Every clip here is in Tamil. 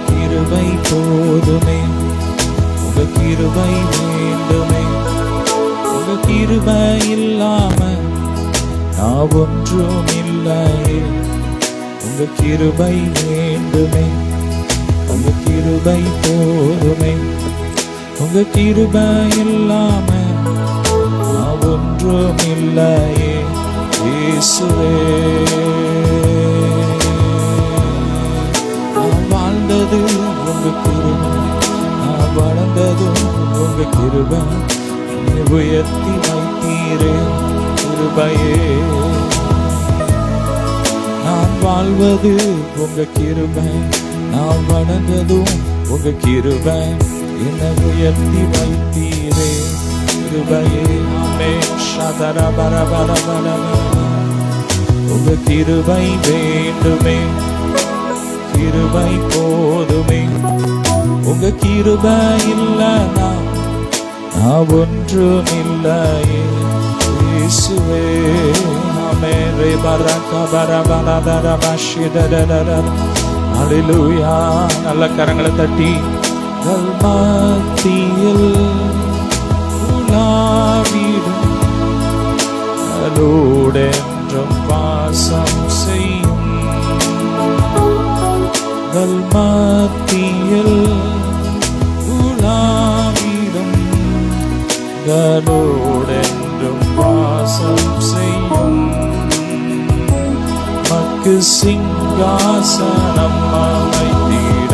கிருபை போதுமே, உங்க கிருபை வேண்டுமே, உங்க கிருபை இல்லாம நான் ஒன்றும் இல்லையே. உங்க கிருபை வேண்டுமே, உங்க கிருபை போதுமே, உங்க கிருபை இல்லாம நான் ஒன்றும் இல்லையே. இயேசுவே, நான் வாழ்ந்தது உங்க கிருபை, நான் வளர்ந்ததும் உங்க கிருபை, உயர்த்தி வைத்தீரே கிருபையே. நான் வாழ்வது உங்க கிருபை, நான் வளர்ந்ததும் உங்க கிருபை, என்னை உயர்த்தி வைத்தீரே கிருபையே. ஆமென். உங்க கிருபை வேண்டுமே, கிருபை போதுமே, உங்க கிருபை இல்லைனா நான் ஒன்றும் இல்லையே. இயேசுவே, ஆமென். ஹல்லேலூயா. நல்ல கரங்களை தட்டி மத்தியில் உலாவிடும் அதோடென்றும் வாசம் செய்யும், மத்தியில் உலாவிடும் அதோடென்றும் வாசம் செய்யும். மக்கு சிங்காசனம் அமைத்திட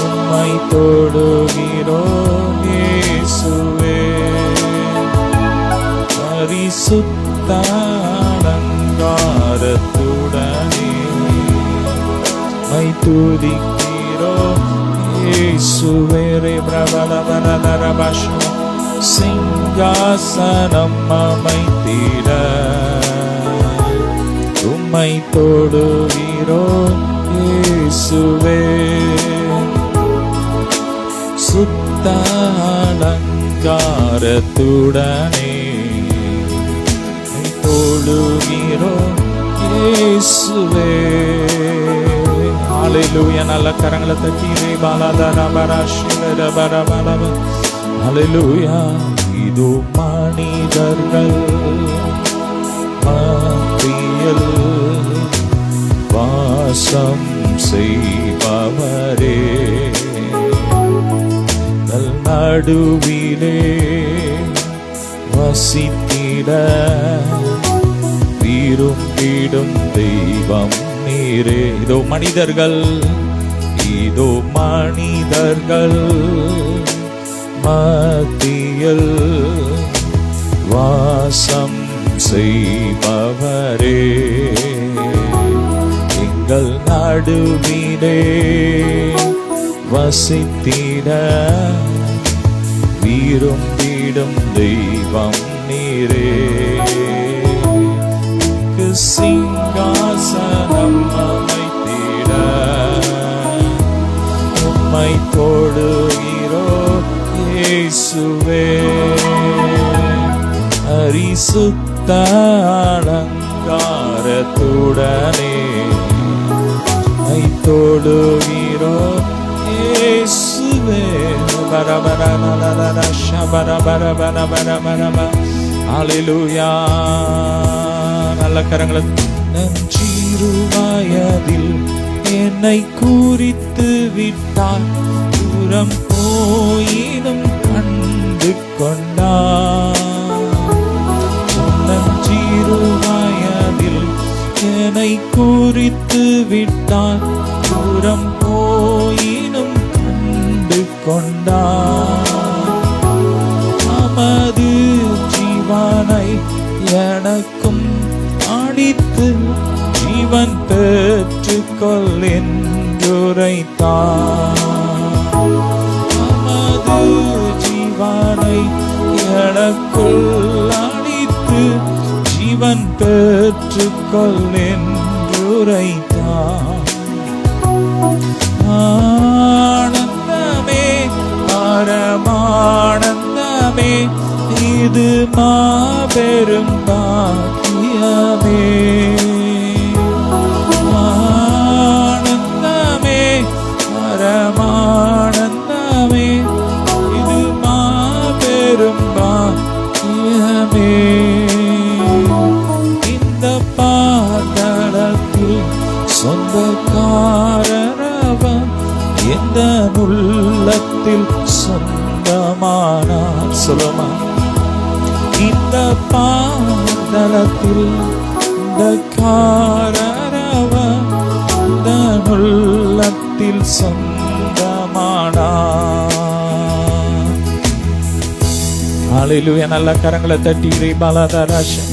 உம்மை தொழுகிறோம் இயேசுவே. பரிசுத்த அலங்காரத்துடனே உம்மை துதிக்கிறோம் இயேசுவே. பிரபலவனரபஷம் சிங்காசனம் அமைத்திட உம்மை தொழுகிறோம் இயேசுவே. சுத்த அலங்காரத்துடனே தொழுகிறோம் இயேசுவே. ஹல்லேலூயா. நல்ல கரங்களை தட்டி பாலாதரபரபரபரபரப. ஹல்லேலூயா. இது மனிதர்கள் மத்தியில் வாசம் செய்பவரே, நடுவிலே வசித்திட விரும்பிடும் தெய்வம் நீரே. இதோ மனிதர்கள், இதோ மனிதர்கள் மத்தியில் வாசம் செய்பவரே, எங்கள் நடுவிலே வசித்திட விரும்பிடும் தெய்வம் நீரே. சிங்காசனம் அமைத்திட உம்மை தொழுகிறோம் இயேசுவே. பரிசுத்த அலங்காரத்துடனே உம்மை தொழுகிறோம் இயேசுவே. ஹல்லேலூயா. நல்ல கரங்களை. நஞ்சிருவயதில் என்னை குறித்து விட்டார், தூரம் போயினும் கண்டு கொண்டார். நஞ்சிருவயதில் என்னை குறித்து விட்டார், தூரம் போயினும் கண்டு கொண்டார். நமது ஜீவனை எனக்கும் அளித்து ஜீவன் பெற்றுக்கொள் என்றுரைத்தார். நமது ஜீவனை எனக்குள் அளித்து ஜீவன் பெற்றுக்கொள் என்றுரைத்தார். ஆனந்தமே பரமான இது மாபெரும் பாக்கியமே. ஆனந்தமே, பரமானந்தமே, இது மாபெரும் பாக்கியமே. இந்த பாதளத்தில் சொந்தக்காரரவன் எந்த உள்ளத்தில் சொந்தமானார். சொல்லுமா, இந்த பாதளத்தில் இந்த காரரவன் இந்த உள்ளத்தில் சொந்தமானார். ஹல்லேலூயா. நல்ல கரங்களை தட்டி பலதராசன்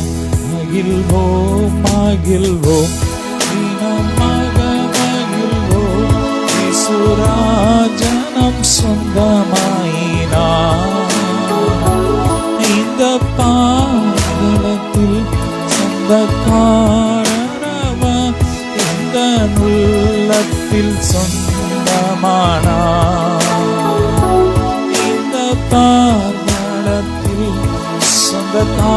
மகிழ்வோம் மகிழ்வோம் மகிழ்வோம் சுராஜனம் சொந்தமாயினார். இந்த பாதளத்தில் சொந்தக்காரரவன் இந்த உள்ளத்தில் சொந்தமானார். இந்த பாதளத்தில் சொந்தக்காரரவன்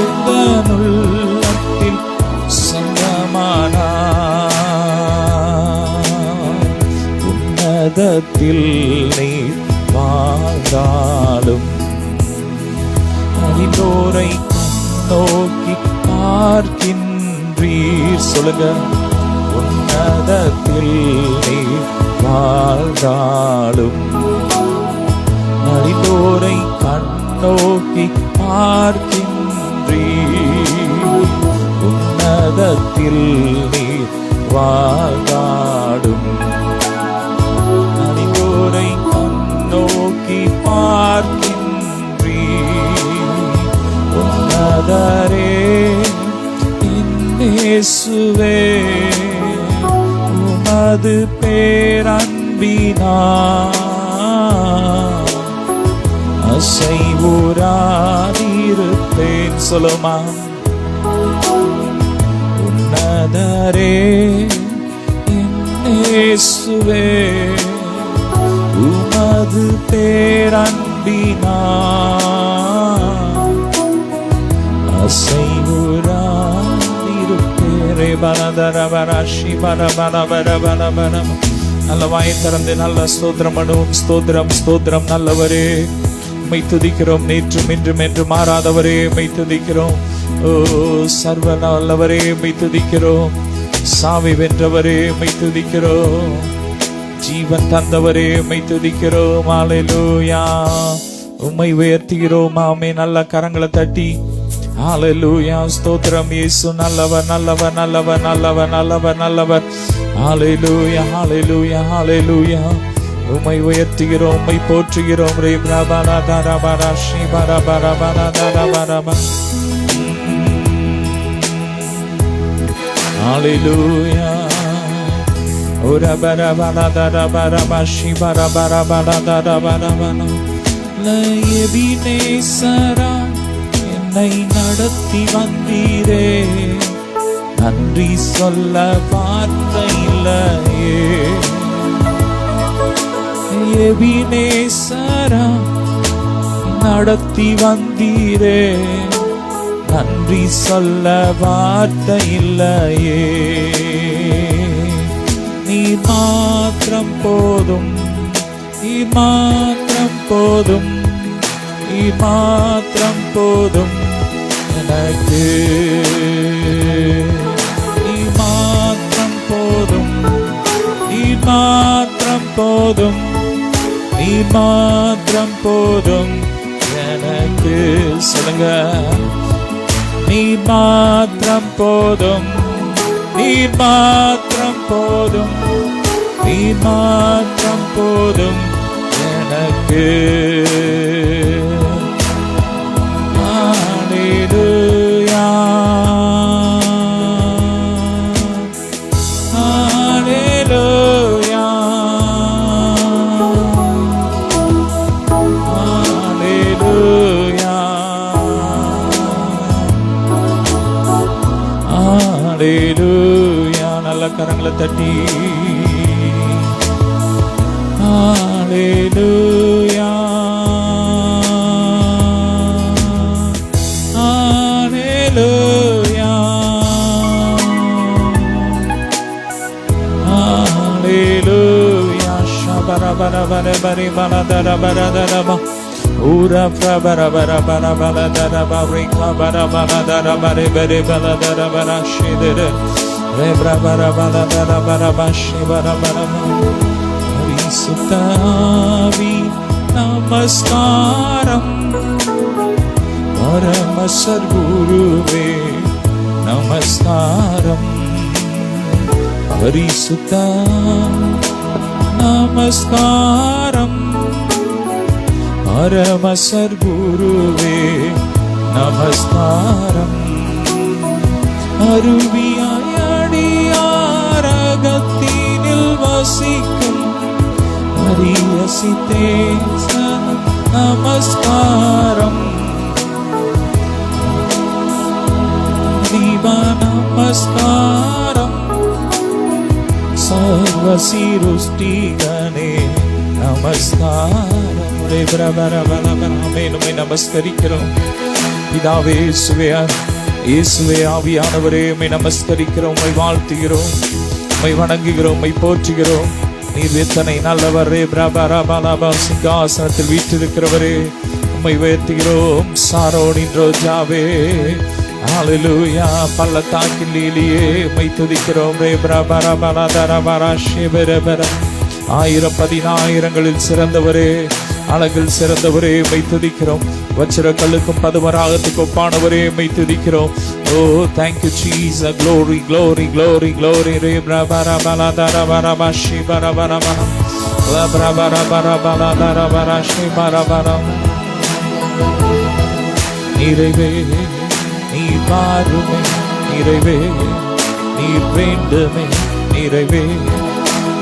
இந்த உள்ளத்தில் சொந்தமானார். உன்னதத்தில் நீ வாழ்ந்தாலும் அடிதோரை நோக்கி பார்க்கின்றீர். சொல்லுங்க, உன்னதத்தில் நீ வாழ்ந்தாலும் அடிதோரை கண்ணோக்கி பார்க்கின்றீர். உன்னதத்தில் நீ வாழ்ந்தாலும் அடிதோரை நோக்கி பார்க்கின்றீர். உன்னதரே இயேசுவே, உமது பேரன்பினார் அசைவுறாதிருப்பேன். சொல்லுமா, உன்னதரே இயேசுவே, உமது பேரன்பினார் அசைவுறாதிருப்பேரே. பரதரவராஷி பரபரபரபரபரபர. நல்ல வாயை திறந்து நல்ல ஸ்தோத்திரம் பண்ணுவோம். ஸ்தோத்திரம் ஸ்தோத்திரம். நல்லவரே மை துதிக்கிறோம். நேற்றும் இன்றும் என்று மாறாதவரே மை துதிக்கிறோம். ஓ சர்வ நல்லவரே மை துதிக்கிறோம். சாவி வென்றவரே மை துதிக்கிறோம். ஜீவன் தந்தவரே மை துதிக்கிறோம். ஹல்லேலூயா. உம்மை உயர்த்துகிறோம். ஆமே. நல்ல கரங்களை தட்டி ஹல்லேலூயா. ஸ்தோத்திரம். இயேசு நல்லவர் நல்லவர் நல்லவர் நல்லவர் நல்லவர் நல்லவர். ஹல்லேலூயா ஹல்லேலூயா ஹல்லேலூயா. உம்மை உயர்த்துகிறோம். உம்மை போற்றுகிறோம். ரே பிரபரா தரபரா ஸ்ரீ பரபரா பரதரபரப. ஹல்லேலூயா. ஓரா பரபரா தரபரப ஸ்ரீ பரபரா பரதரபரப. எபினேசரா என்னை நடத்தி வந்தீரே, நன்றி சொல்ல வார்த்தை இல்லையே. எபினேசரா நடத்தி வந்தீரே, நன்றி சொல்ல வார்த்தை இல்லையே. நீ மாத்திரம் போதும், நீ மாத்திரம் போதும், நீ மாத்திரம் போதும் எனக்கு. நீ மாத்திரம் போதும், நீ மாத்திரம் போதும், நீ மாத்திரம் போதும் எனக்கு. சொல்லுங்க, நீ மாத்திரம் போதும், நீ மாத்திரம் போதும், நீ மாத்திரம் போதும் எனக்கு. ஹல்லேலூயா ஹல்லேலூயா ஹல்லேலூயா ஹல்லேலூயா. நல்ல கரங்களை தட்டி ஹல்லேலூயா bari bala dara bara dara ba. Ura fra bara bara bara bala dara ba rika bara bala dara bare bare bala dara bara shidere. Re bra bara bala dara bara ba shi bara bara ba. Parisuthavi namaskaram. Parama Sadguruve namaskaram. Parisutha namaskaram. Parama Sadguruve namaskaram. Aruviyay adiyaragathinil vasikum Ariyasithe namaskaram. Diva namaskaram. Sarvasirustigane namaskaram. நமஸ்கரிக்கிறோம் பிதாவே இயேசுவே ஆவியானவரே உம்மை நமஸ்கரிக்கிறோம், உம்மை வாழ்த்துகிறோம், உம்மை வணங்குகிறோம், உம்மை போற்றுகிறோம். நீர் எத்தனை நல்லவர். சிங்காசனத்தில் வீற்றிருக்கிறவரே உம்மை உயர்த்துகிறோம். சாரோனின் ரோஜாவே ஹல்லேலூயா. பள்ளத்தாக்கின் லீலியே உம்மை துதிக்கிறோம். ஆயிரம் பதினாயிரங்களில் சிறந்தவரே, அழகில் சிறந்தவரே உம்மை துதிக்கிறோம். வச்சிர கல்லுக்கும் பதுமராகத்துக்கு ஒப்பானவரே உம்மை துதிக்கிறோம். ஓ thank you Jesus. glory glory glory glory ரே பிரபர பலதர பரபஷி பரபர பரம் பிரபர பரபலதர பரஷி பரபரம். நிறைவே நீர் பாருமே, நிறைவே நீர் வேண்டுமே, நிறைவே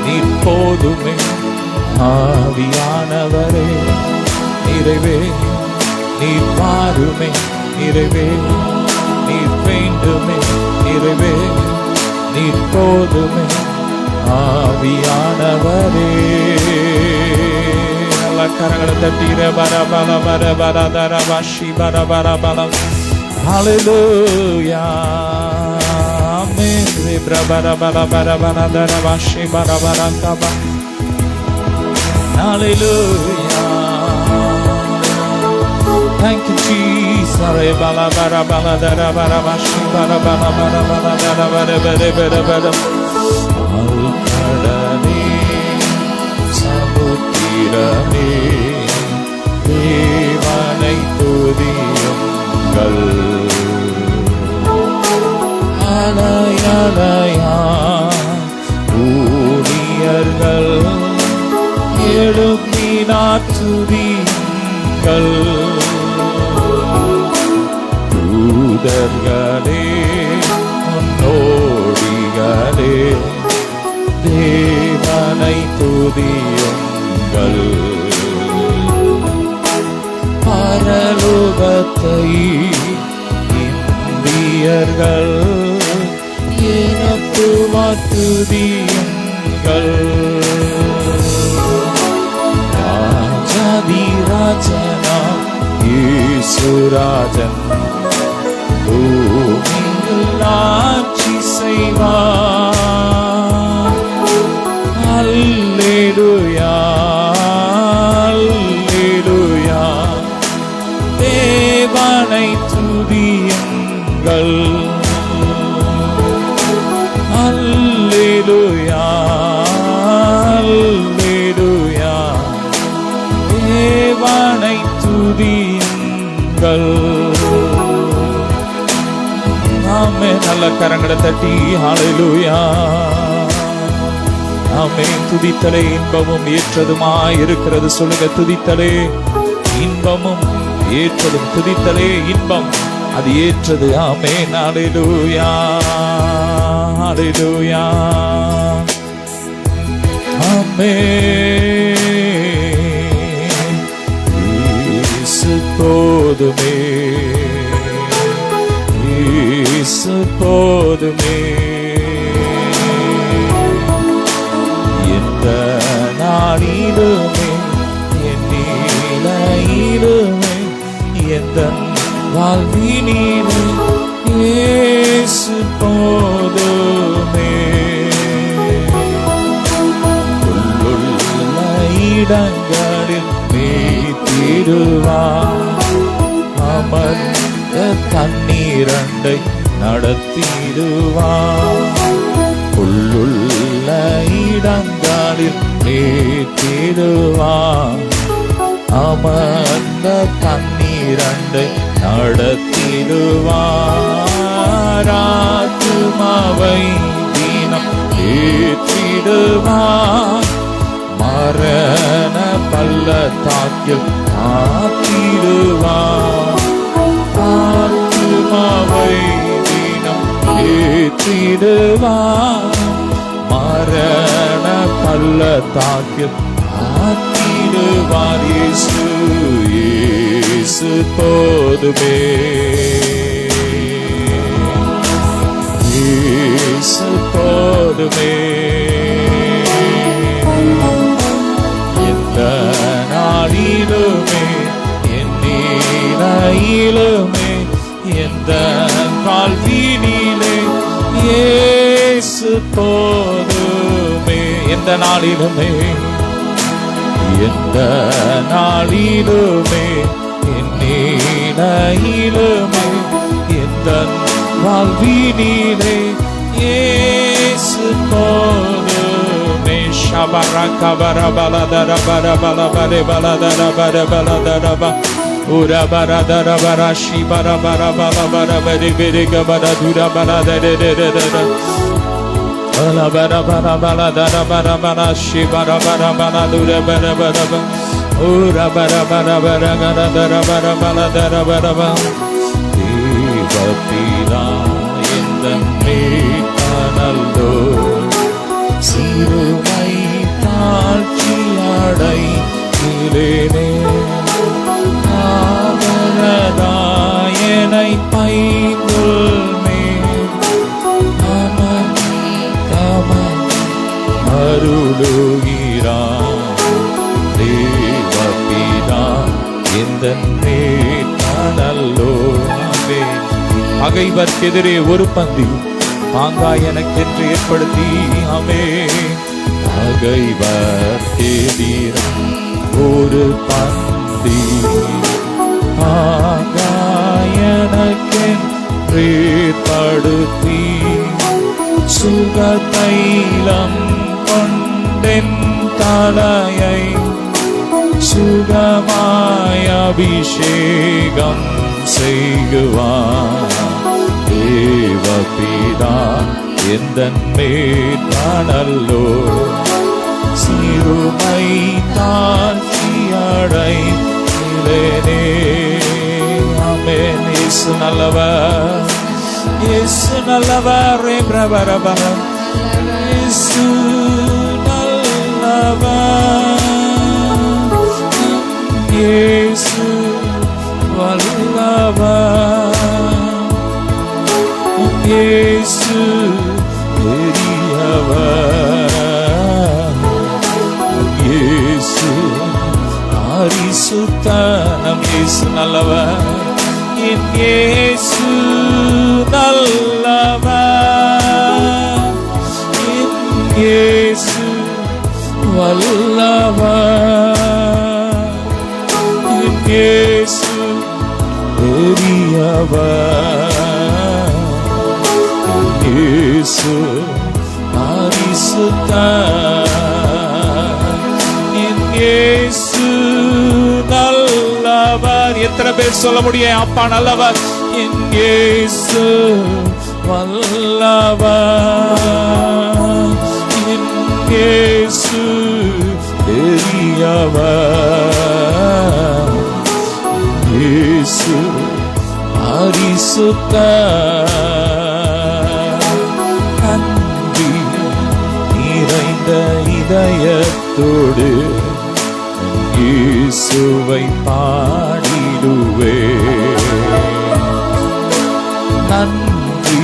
நீர் போதுமே. ஆவியானவரே நிறைவே நீர் பாருமே, நிறைவே நீர் வேண்டுமே, நிறைவே நீர் போதுமே. ஆவியானவரே நல்ல கரங்களை தட்டிர பர பல பர பர தர வாஷி பர பர பலம். ஹல்லேலூயா ஆமென். பர பர பர பர தர வாஷி பர பர கப. Hallelujah. Thank you, Jesus. Bala bala bala dara bara bashi bara bala bala bala dara bara bara bara bara. Alkadane samutirane devanai tudiyungal. Alaya alaya ஊழியர்கள் எழுப்பினார் துதியுங்கள். தூதர்களே முன்னோடிகளே தேவனை துதியுங்கள். பரலோகத்தை இந்தியர்கள் எனக்குமார் துதியுங்கள். ராஜனா ஈசுராஜன் பூமியில் ஆட்சி செய்வார். அல்லேலூயா அல்லேலூயா. தேவனை துதியுங்கள். அல்லேலூயா அல்லேலூயா. தேவனை துதியுங்கள். ஆமென். நல்ல கரங்களை தட்டி ஹல்லேலூயா ஆமென். துதித்தலே இன்பமும் ஏற்றதுமாய் இருக்கிறது. சொல்லுங்க, துதித்தலே இன்பமும் ஏற்றதும். துதித்தலே இன்பம், அது ஏற்றது. ஆமென். ஹல்லேலூயா ஹல்லேலூயா ஆமென். போதுமே இயேசு போதுமே. எந்த நாளிலுமே என் நிலையிலுமே எந்த வாழ்வினிலே இயேசு போதுமே. உள்ளுள்ள இடங்களில் மேய்த்திடுவார். அமர்ந்த தண்ணீரண்டை நடத்திடுவார். புல்லுள்ள இடங்களில் மேய்த்திடுவார். அமர்ந்த தண்ணீரண்டை நடத்திடுவார். ஆத்துமாவை தினம் ஏற்றிடுவார். மரண பள்ளத்தாக்கில் காத்திடுவார். ஆத்துமாவை தினம் ஏற்றிடுவார். மரண பள்ளத்தாக்கில் காத்திடுவார். இயேசு இயேசு போதுமே. இயேசு போதுமே. எந்த நாளிலுமே என் நிலையிலுமே எந்த வாழ்வினிலே இயேசு போதுமே. எந்த நாளிலுமே எந்த நாளிலுமே என் நிலையிலுமே எந்த வாழ்வினிலே இயேசு போதுமே. ஷபரக பரபலதர பரபலபர பலதர பரபலதரப உரபரதர பரஷி பரபரபல பரபரி விரிக பரதுர பரதரதரதர பரபரபலதர பரபரஷி பரபரபலதுர பரபரப உரபரபரபரகரதர பரபலதர பரப. தேவபிதா எந்தன் மேய்ப்பனல்லோ, சிறுமை தாழ்ச்சியடைகிறேனே. ஆவரதாயனை பைங்குள் மேல் அருளுகிறார். தேவபிதா எந்தன் மேய்ப்பனல்லோ. பகைவர்க்கெதிரே ஒரு பந்தி பாங்காய் எனக்கென்று ஏற்படுத்தி ஆமே. பகைவர்க்கெதிரே ஒரு பந்தி பாங்காய் எனக்கென்று ஏற்படுத்தி சுகதைலம் கொண்டென் தலையை சுகமாய் அபிஷேகம் செய்குவார். தேவபிதா எந்தன் மேய்ப்பனல்லோ, சிறுமை தாழ்ச்சியடைகிறேனே. ஆமென். இயேசு நல்லவர், இயேசு நல்லவர். பிரபரபரம் இயேசு நல்லவர். இயேசு வல்லவர். இயேசு பெரியவர். இயேசு பரிசுத்தம். இயேசு நல்லவர். என் இயேசு நல்லவர். என் இயேசு வல்லவர். என் இயேசு பெரியவர். இயேசு பரிசுத்தர். என் இயேசு நல்லவர். எத்தனை பேர் சொல்ல முடியும் அப்பா நல்லவர்? என் இயேசு வல்லவர். என் இயேசு பெரியவர். இயேசு பரிசுத்தர். அன்பி நிறைந்த இதயத்தோடு இயேசுவை பாடிடுவே. நன்றி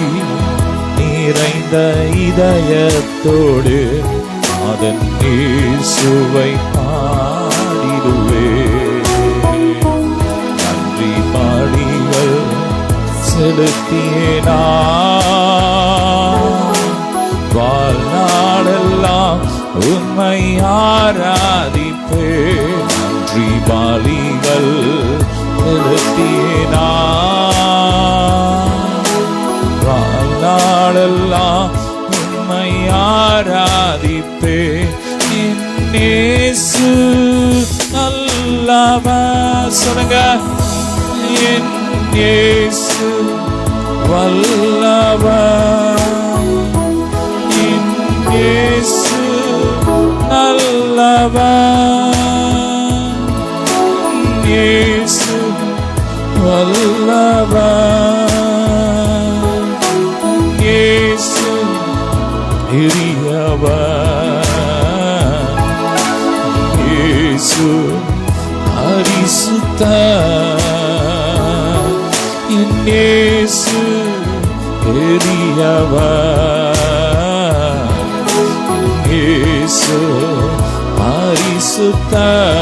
நிறைந்த இதயத்தோடு அதன் இயேசுவை பாடிடுவே. நன்றி பாடிகள் செலுத்தினா வாழ்நாளெல்லாம் உம்மை ஆராதிப்பே. பலிகள் செலுத்தினா வாழ்நாளெல்லாம் உம்மை ஆராதிப்பே. இயேசு நல்லவர். சொல்லுங்க, என் இயேசு வல்லவர். என் இயேசு நல்லவர். இயேசு வல்லவர். இயேசு பெரியவர். இயேசு பரிசுத்தர். என் இயேசு பெரியவர். இயேசு பரிசுத்தர்.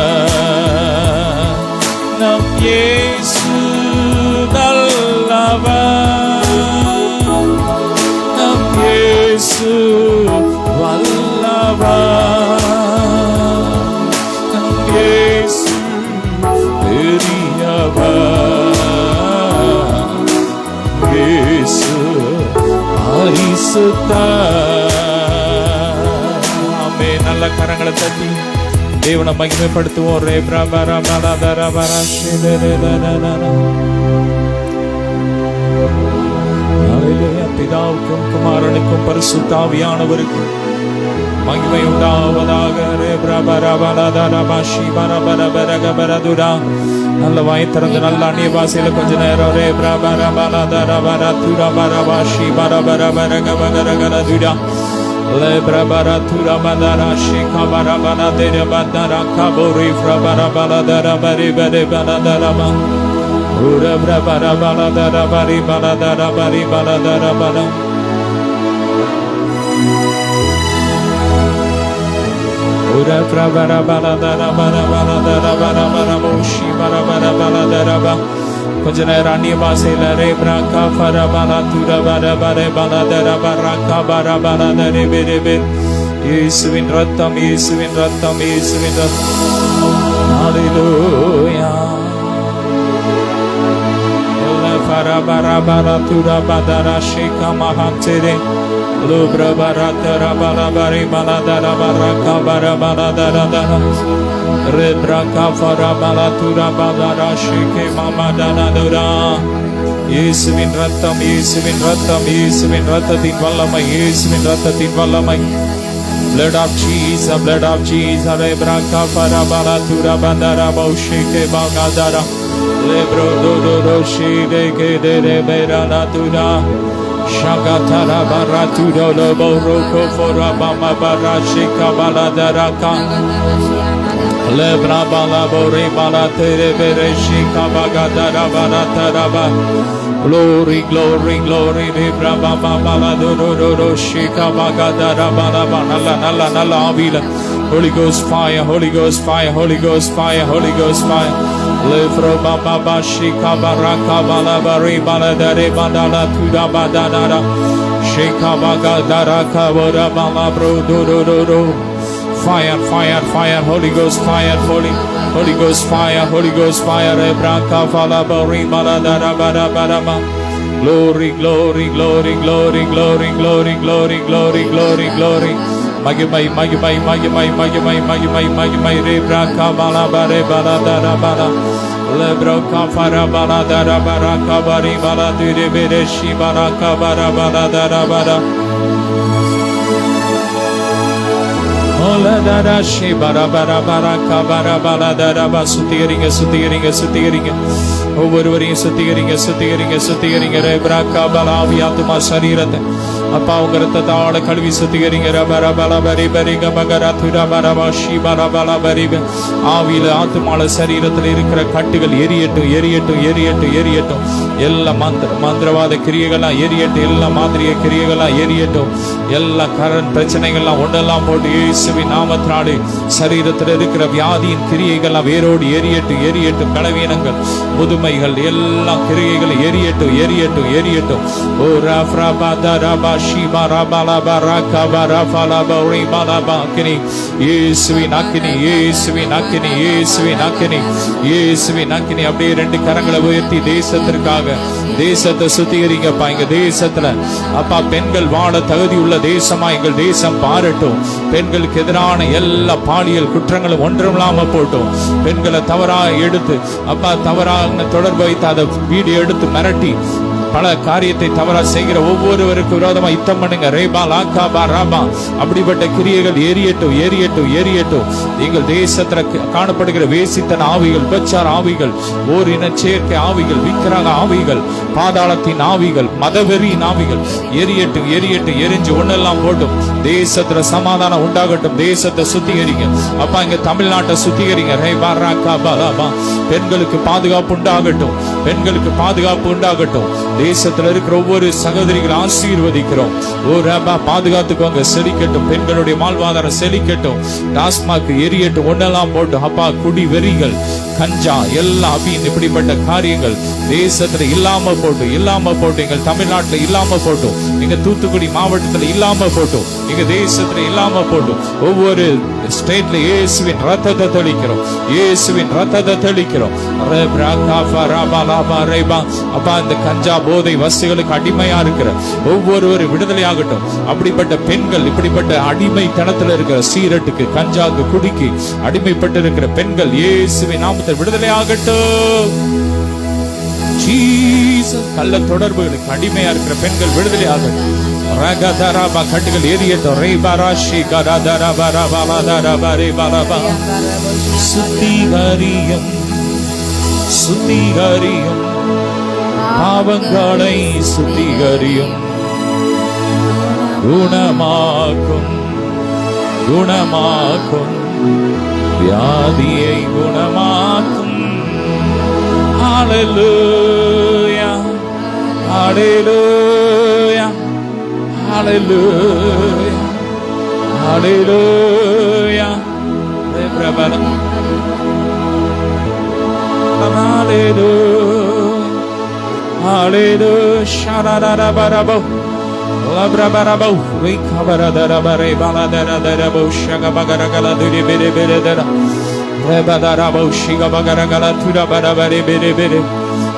நம் இயேசு நல்லவர். நம் இயேசு வல்லவர். நம் இயேசு பெரியவர். இயேசு பரிசுத்தர். ஆமென். நல்ல கரங்களை தட்டி தேவனை மகிமைப்படுத்துவோம். ரே பிரபர பலதர பிதாவுக்கும் குமாரனுக்கும் பரிசுத்த ஆவியானவருக்கும் மகிமை உண்டாவதாக. ரே பிரபர பலதர பஷி பரபர பரகபரதுரா. நல்ல வாய் திறந்து நல்ல அந்நிய பாஷையில கொஞ்ச நேரம் ரே பிரபர பலதர பரதுரா பரபாஷி பரபர பரகபரகரதுரா. Le brabara tura badara shika barabara dere badara kabori frabara baladara bari bari baladara ba. Ura brabara baladara bari baladara bari baladara bala. Ura brabara baladara bara baladara bara bara boshi bara bara baladara ba. கொஞ்ச நேரம் அந்நிய பாஷையில ரே பிரகா பர பல துர பர பர பலதர பரகா பர பலதரே பெரே பெர். இயேசுவின் ரத்தம், இயேசுவின் ரத்தம், இயேசுவின் ரத்தம். ஹல்லேலூயா. பர பர பல துர பதர ஷேகா மஹாந்தரே லோப்ர பர தர பல பரி பலதர பரகா பர பலதர தர. Rebraka farabala tura badara shike mamadana dura. இயேசுவின் ரத்தம், இயேசுவின் ரத்தம், இயேசுவின் ரத்தத்தின் வல்லமை, இயேசுவின் ரத்தத்தின் வல்லமை. Blood of Jesus, blood of Jesus. Rebraka farabala tura badara baushike bagadara. Lebro do do shide ke de berana tura. Shagatara baratura lobo roko forabama barashika baladaraka. Lebra bala bore bala tere bere shika bagadara balataraba. Glory, glory, glory. Lebra baba bala do shika bagadara bala nalla nalla nalla avila. Holy Ghost fire, Holy Ghost fire, Holy Ghost fire, Holy Ghost fire. Lebra baba bashika baraka bala bari bala dare badala tuda badana. Shika bagadara kabora bala bro do. Fire, fire, fire, Holy Ghost fire, Holy Ghost fire, Holy Ghost fire. Ebraka fala bari baladara bara barama. Glory, glory, glory, glory, glory, glory, glory, glory, glory, glory. Magimai, magimai, magimai, magimai, magimai, magimai. Ebraka bala bare baladara bara. Lebroka fara baladara bara kabari baladire bereshi baraka bara baladara bara. Oladara shi bara bara bara kabara baladara ba. சுத்திகரிங்க, சுத்திகரிங்க, சுத்திகரிங்க. ஒவ்வொருவரையும் சுத்திகரிங்க, சுத்திகரிங்க, சுத்திகரிங்க. ரெப்ராக்கா பலா ஆவியாத்மா சரீரத்தை அப்பா உங்க ரத்தத்தால கழுவி சுத்திகரிங்க. ரபர பல பரி பரிக மகர துர பரவாஷி பல பல பரி. ஆவியில ஆத்மால சரீரத்தில் இருக்கிற கட்டுகள் எரியட்டும், எரியட்டும், எரியட்டும், எரியட்டும். எல்லா மந்திரவாத கிரியைகள்லாம் எரியட்டும், எல்லா மாதிரிய கிரியைகள்லாம் எரியட்டும். எல்லா கரண் பிரச்சனைகள்லாம் ஒன்றெல்லாம் போட்டு இயேசுவின் நாமத்தினாலே சரீரத்தில் இருக்கிற வியாதியின் கிரியைகள்லாம் வேரோடு எரியட்டும், எரியட்டும். பலவீனங்கள், முதுமைகள், எல்லா கிரியைகளும் எரியட்டும், எரியட்டும், எரியட்டும். ஓ ரஃப்ரா பத ரபா ஷிபாரா பலபரா கபரா பலபரி பலபாக்கினி இயேசுவின் அக்கினி இயேசுவின் அக்கினி இயேசுவின் அக்கினி இயேசுவின் அக்கினி. அப்படியே ரெண்டு கரங்களை உயர்த்தி தேசத்திற்காக தேசத்தை சுத்திகரிங்கப்பா. எங்க தேசத்துல அப்பா பெண்கள் வாழ தகுதி உள்ள தேசமா எங்கள் தேசம் பாரட்டும். பெண்களுக்கு எதிரான எல்லா பாலியல் குற்றங்களும் ஒன்றுமில்லாம போட்டும். பெண்களை தவறாக எடுத்து அப்பா தவறான தொடர்பு வைத்து அதை வீடியோ எடுத்து மிரட்டி பல காரியத்தை தவறா செய்கிற ஒவ்வொருவருக்கு விரோதமா யுத்தம் பண்ணுங்க. ரேபா லாக்கா பா ராபா அப்படிப்பட்ட கிரியைகள் எரியட்டும் எரியட்டும் எரியட்டும். எங்கள் தேசத்துல காணப்படுகிற வேசித்தன ஆவிகள், உபச்சார ஆவிகள், ஓரின சேர்க்கை ஆவிகள், விக்கிரக ஆவிகள், பாதாளத்தின் ஆவிகள், மதவெறியின் ஆவிகள் எரியட்டும் எரியட்டும் எரிஞ்சு ஒன்னெல்லாம் போட்டும். தேசத்துல சமாதானம் உண்டாகட்டும். தேசத்தை சுத்திகரிங்க அப்பா. இங்க தமிழ்நாட்டை சுத்திகரிங்க. ரேபா ராக்கா பா ராபா. பெண்களுக்கு பாதுகாப்பு உண்டாகட்டும். பெண்களுக்கு பாதுகாப்பு உண்டாகட்டும். தேசத்தில் இருக்கிற ஒவ்வொரு சகோதரிகளை ஆசீர்வதிக்கிறோம். ஓ ரபா பாதுகாத்துக்கோங்க. செழிக்கட்டும். பெண்களுடைய வாழ்வாதாரம் செழிக்கட்டும். டாஸ்மாக் எரியட்டும் ஒன்னெல்லாம் போட்டும் அப்பா. குடி வெறிகள், கஞ்சா, எல்லா அபின் இப்படிப்பட்ட காரியங்கள் தேசத்துல இல்லாம போட்டும் இல்லாம போட்டும். எங்கள் தமிழ்நாட்டுல இல்லாம போட்டும். எங்க தூத்துக்குடி மாவட்டத்துல இல்லாம போட்டும். எங்க தேசத்துல இல்லாம போட்டும். ஒவ்வொரு ஸ்டேட்ல இயேசுவின் ரத்தத்தை தெளிக்கிறோம். இயேசுவின் ரத்தத்தை தெளிக்கிறோம். அப்பா இந்த கஞ்சா போதை வஸ்துகளுக்கு அடிமையா இருக்கிற ஒவ்வொருவரும் விடுதலை ஆகட்டும். அப்படிப்பட்ட பெண்கள் இப்படிப்பட்ட அடிமைத்தனத்துல இருக்கிற சீரட்டுக்கு, கஞ்சாக்கு, குடிக்கு அடிமைப்பட்டு இருக்கிற பெண்கள் இயேசுவின் நாமத்தில் விடுதலை ஆகட்டும். கள்ள தொடர்புகளுக்கு அடிமையா இருக்கிற பெண்கள் விடுதலை ஆகட்டும். ரகதரபா கட்டுகள் எரியட்டும். ரேபராஷி கரதரபரபலதரபரேபரபா. சுத்திகரியும் சுத்திகரியும் பாவங்களை சுத்திகரியும். குணமாக்கும் குணமாக்கும் வியாதியை குணமாக்கும். ஹல்லேலூயா ஹல்லேலூயா ஹல்லேலூயா ஹல்லேலூயா. பிரபலம் ஹல்லேலூயா ஹல்லேலூயா. ஷரரரபரபோ லப்ரபரபோ ரிகபரதரபரே பலதரதரபோ ஷகபகரகலதுரிபிரிபிரிதர ரெபதரபோ ஷிகபகரகல துரபரபரே பிரிபிரி.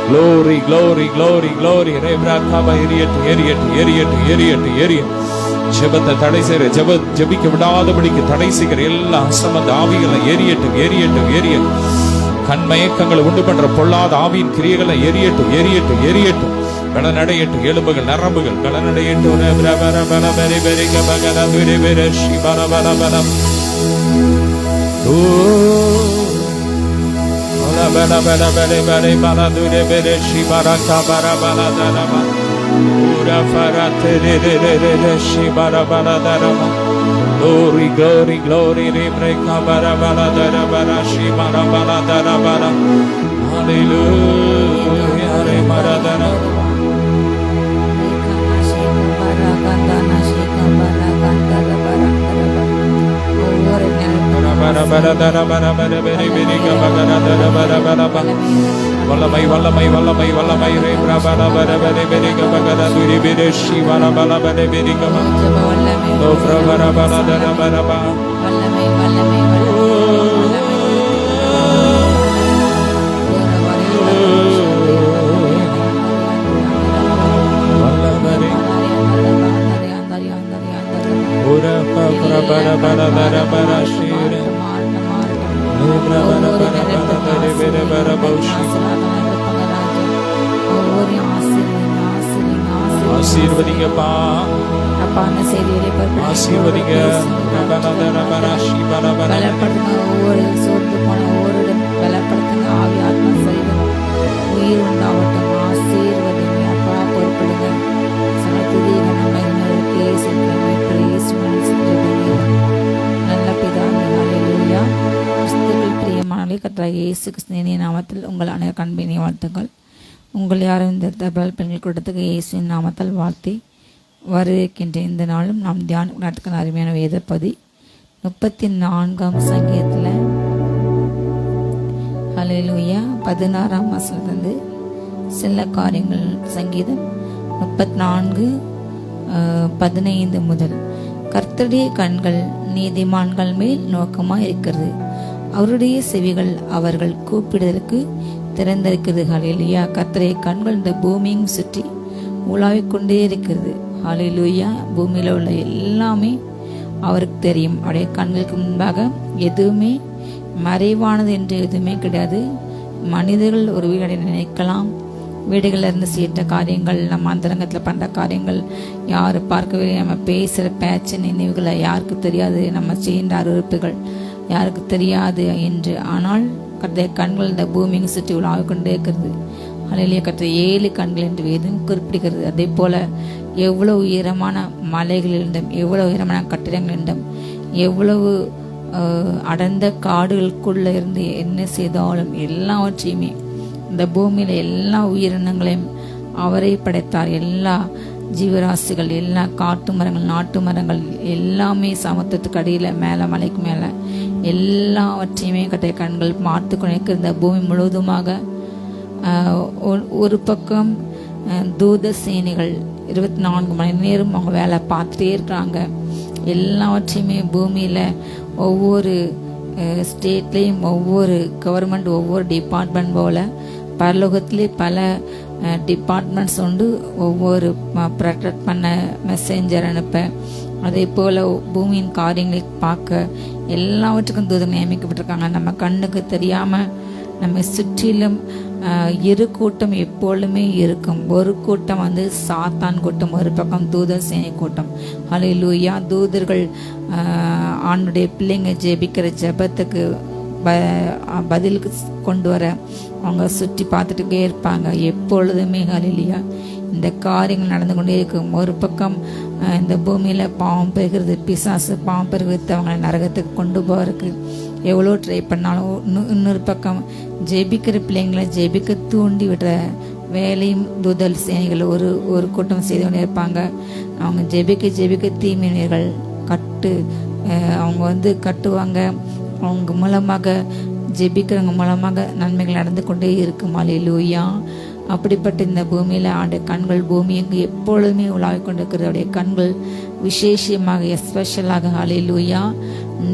Glory, glory, glory, glory. ரேப்ராகப எரியட்டு எரியட்டு எரியட்டு எரியட்டு எரியும். ஜெபத்தை தடை செய்கிற ஜெபிக்க விடாதபடிக்கு தடை செய்கிற எல்லா அசமந்த ஆவிகளை எரியட்டும் எரியட்டும் எரியட்டும். கண்மயக்கங்களை உண்டு பண்ற பொல்லாத ஆவியின் கிரியைகளை எரியட்டும் எரியட்டும் எரியட்டும். கலனடையட்டும். எலும்புகள் நரம்புகள் கலனடையட்டும். Bala bala bala bala bala dure bere shibara kabara bala darama ura farate re re re re re shibara bala darama. Glory glory glory re bre kabara bala darama shibara bala darama. Hallelujah re maradana bara bara bara bara bara beri beri kabagara dara bara bara bara. Vallamai vallamai vallamai vallamai re bara bara bara beri beri kabagara duri beri shivara bara bara beri kabagara do fra bara bara dara bara bara. Vallamai vallamai ora pra bara bara dara bara shire lebra bara bara bara dare bere bara baushi. ஆசீர்வதிங்கப்பா அப்பா. அந்த செய்திகளை ஆசீர்வதிங்க. bara dara bara shi bara bara பலப்படுத்துங்க. ஒவ்வொரு சோர்ந்து போன ஒவ்வொரு பலப்படுத்துங்க. ஆவி ஆத்மா சரீரம் உயிர் உண்டாவட்டும். ஆசீர்வதிங்க அப்பா. பொறுப்படுங்க. சனத்துதி நம்ம நல்ல பிதாவே ஹல்லேலூயா. கிறிஸ்துவில் பிரியமானவர்களே, கர்த்தராகிய இயேசு கிறிஸ்துவின் நாமத்தில் உங்கள் அனைவருக்கும் அன்பின் வாழ்த்துக்கள். உங்கள் யாரும் இந்த தபால் பெண்கள் கூட்டத்துக்கு இயேசுவின் நாமத்தில் வாழ்த்தி வரவேற்கின்ற இந்த நாளும் நாம் தியானிக்கிறதுக்கான அருமையான வேத பகுதி 34ஆம் சங்கீதத்தில் ஹல்லேலூயா 16ஆம் வசனத்திலிருந்து சில காரியங்கள். சங்கீதம் 34 15 முதல். கர்த்தருடைய கண்கள் நீதிமான்கள் மேல் நோக்கமாக இருக்கிறது, அவருடைய செவிகள் அவர்கள் கூப்பிடுதலுக்கு திறந்திருக்கிறது. ஹல்லேலூயா. கர்த்தருடைய கண்கள் இந்த பூமியும் சுற்றி உலாவிக் கொண்டே இருக்கிறது. ஹல்லேலூயா. பூமியில் உள்ள எல்லாமே அவருக்கு தெரியும். அவருடைய கண்களுக்கு முன்பாக எதுவுமே மறைவானது என்று எதுவுமே கிடையாது. மனிதர்கள் ஒரு வீடை நினைக்கலாம், வீடுகளில் இருந்து செய்கிற காரியங்கள், நம்ம அந்தரங்கத்தில் பண்ணுற காரியங்கள் யார் பார்க்கவே, நம்ம பேசுகிற பேச்சு நினைவுகளை யாருக்கு தெரியாது, நம்ம செய்கின்ற அருவருப்புகள் யாருக்கு தெரியாது என்று. ஆனால் கர்த்தருடைய கண்கள் இந்த பூமியை சுற்றி உலாவிக் கொண்டே இருக்கிறது. ஹல்லேலூயா. கர்த்தர் 7 கண்கள் என்று வேதம் குறிப்பிடுகிறது. அதே போல எவ்வளவு உயரமான மலைகளிலிருந்தும், எவ்வளவு உயரமான கட்டிடங்களிலிருந்தும், எவ்வளவு அடர்ந்த காடுகளுக்குள்ள இருந்து என்ன செய்தாலும் எல்லாவற்றையுமே, இந்த பூமியில எல்லா உயிரினங்களையும் அவரை படைத்தார். எல்லா ஜீவராசிகள், எல்லா காட்டு மரங்கள், நாட்டு மரங்கள் எல்லாமே சமுத்திரத்துக்கு அடியில மேல மலைக்கு மேல எல்லாவற்றையுமே கர்த்தருடைய கண்கள் பார்த்து கொண்டிருக்கிற இந்த பூமி முழுவதுமாக. ஒரு பக்கம் தூத சேனைகள் 24 மணி நேரம் அவங்க வேலை பார்த்துட்டே இருக்கிறாங்க. எல்லாவற்றையுமே பூமியில ஒவ்வொரு ஸ்டேட்லேயும் ஒவ்வொரு கவர்மெண்ட், ஒவ்வொரு டிபார்ட்மெண்ட் போல பரலோகத்திலே பல டிபார்ட்மெண்ட்ஸ் உண்டு. ஒவ்வொரு ப்ரொடெக்ட் பண்ண மெசேஞ்சர் அனுப்ப, அதே போல் பூமியின் காரியங்களை பார்க்க எல்லாவற்றுக்கும் தூதர் நியமிக்கப்பட்டிருக்காங்க. நம்ம கண்ணுக்கு தெரியாமல் நம்ம சுற்றிலும் இரு கூட்டம் எப்பொழுதுமே இருக்கும். ஒரு கூட்டம் சாத்தான் கூட்டம், ஒரு பக்கம் தூதர் சேனை கூட்டம். ஹல்லேலூயா. தூதர்கள் ஆண்டுடைய பிள்ளைங்க ஜெபிக்கிற ஜெபத்துக்கு பதில் கொண்டு வர அவங்க சுற்றி பார்த்துட்டே இருப்பாங்க எப்பொழுதுமே. ஹல்லேலூயா. இந்த காரியங்கள் நடந்து கொண்டே இருக்கும். ஒரு பக்கம் இந்த பூமியில பாவம் பெறுகிறது, பிசாசு பாவம் பெறுகிறது, அவங்களை நரகத்துக்கு கொண்டு போறதுக்கு எவ்வளோ ட்ரை பண்ணாலும். இன்னொரு பக்கம் ஜெபிக்கிற பிள்ளைங்களை ஜெபிக்க தூண்டி விடுற வேலையும் தூதல் சேனைகள் ஒரு கூட்டம் செய்து கொண்டே இருப்பாங்க. அவங்க ஜெபிக்க தீமையினர்கள் அவங்க கட்டுவாங்க. அவங்க மூலமாக, ஜெபிக்கிறவங்க மூலமாக நன்மைகள் நடந்து கொண்டே இருக்கும். ஹல்லேலூயா. அப்படிப்பட்ட இந்த பூமியில அவருடைய கண்கள் பூமி எங்கு எப்பொழுதுமே உலாவிக் கொண்டிருக்கிறது. அவருடைய கண்கள் விசேஷமாக, எஸ்பெஷலாக ஹல்லேலூயா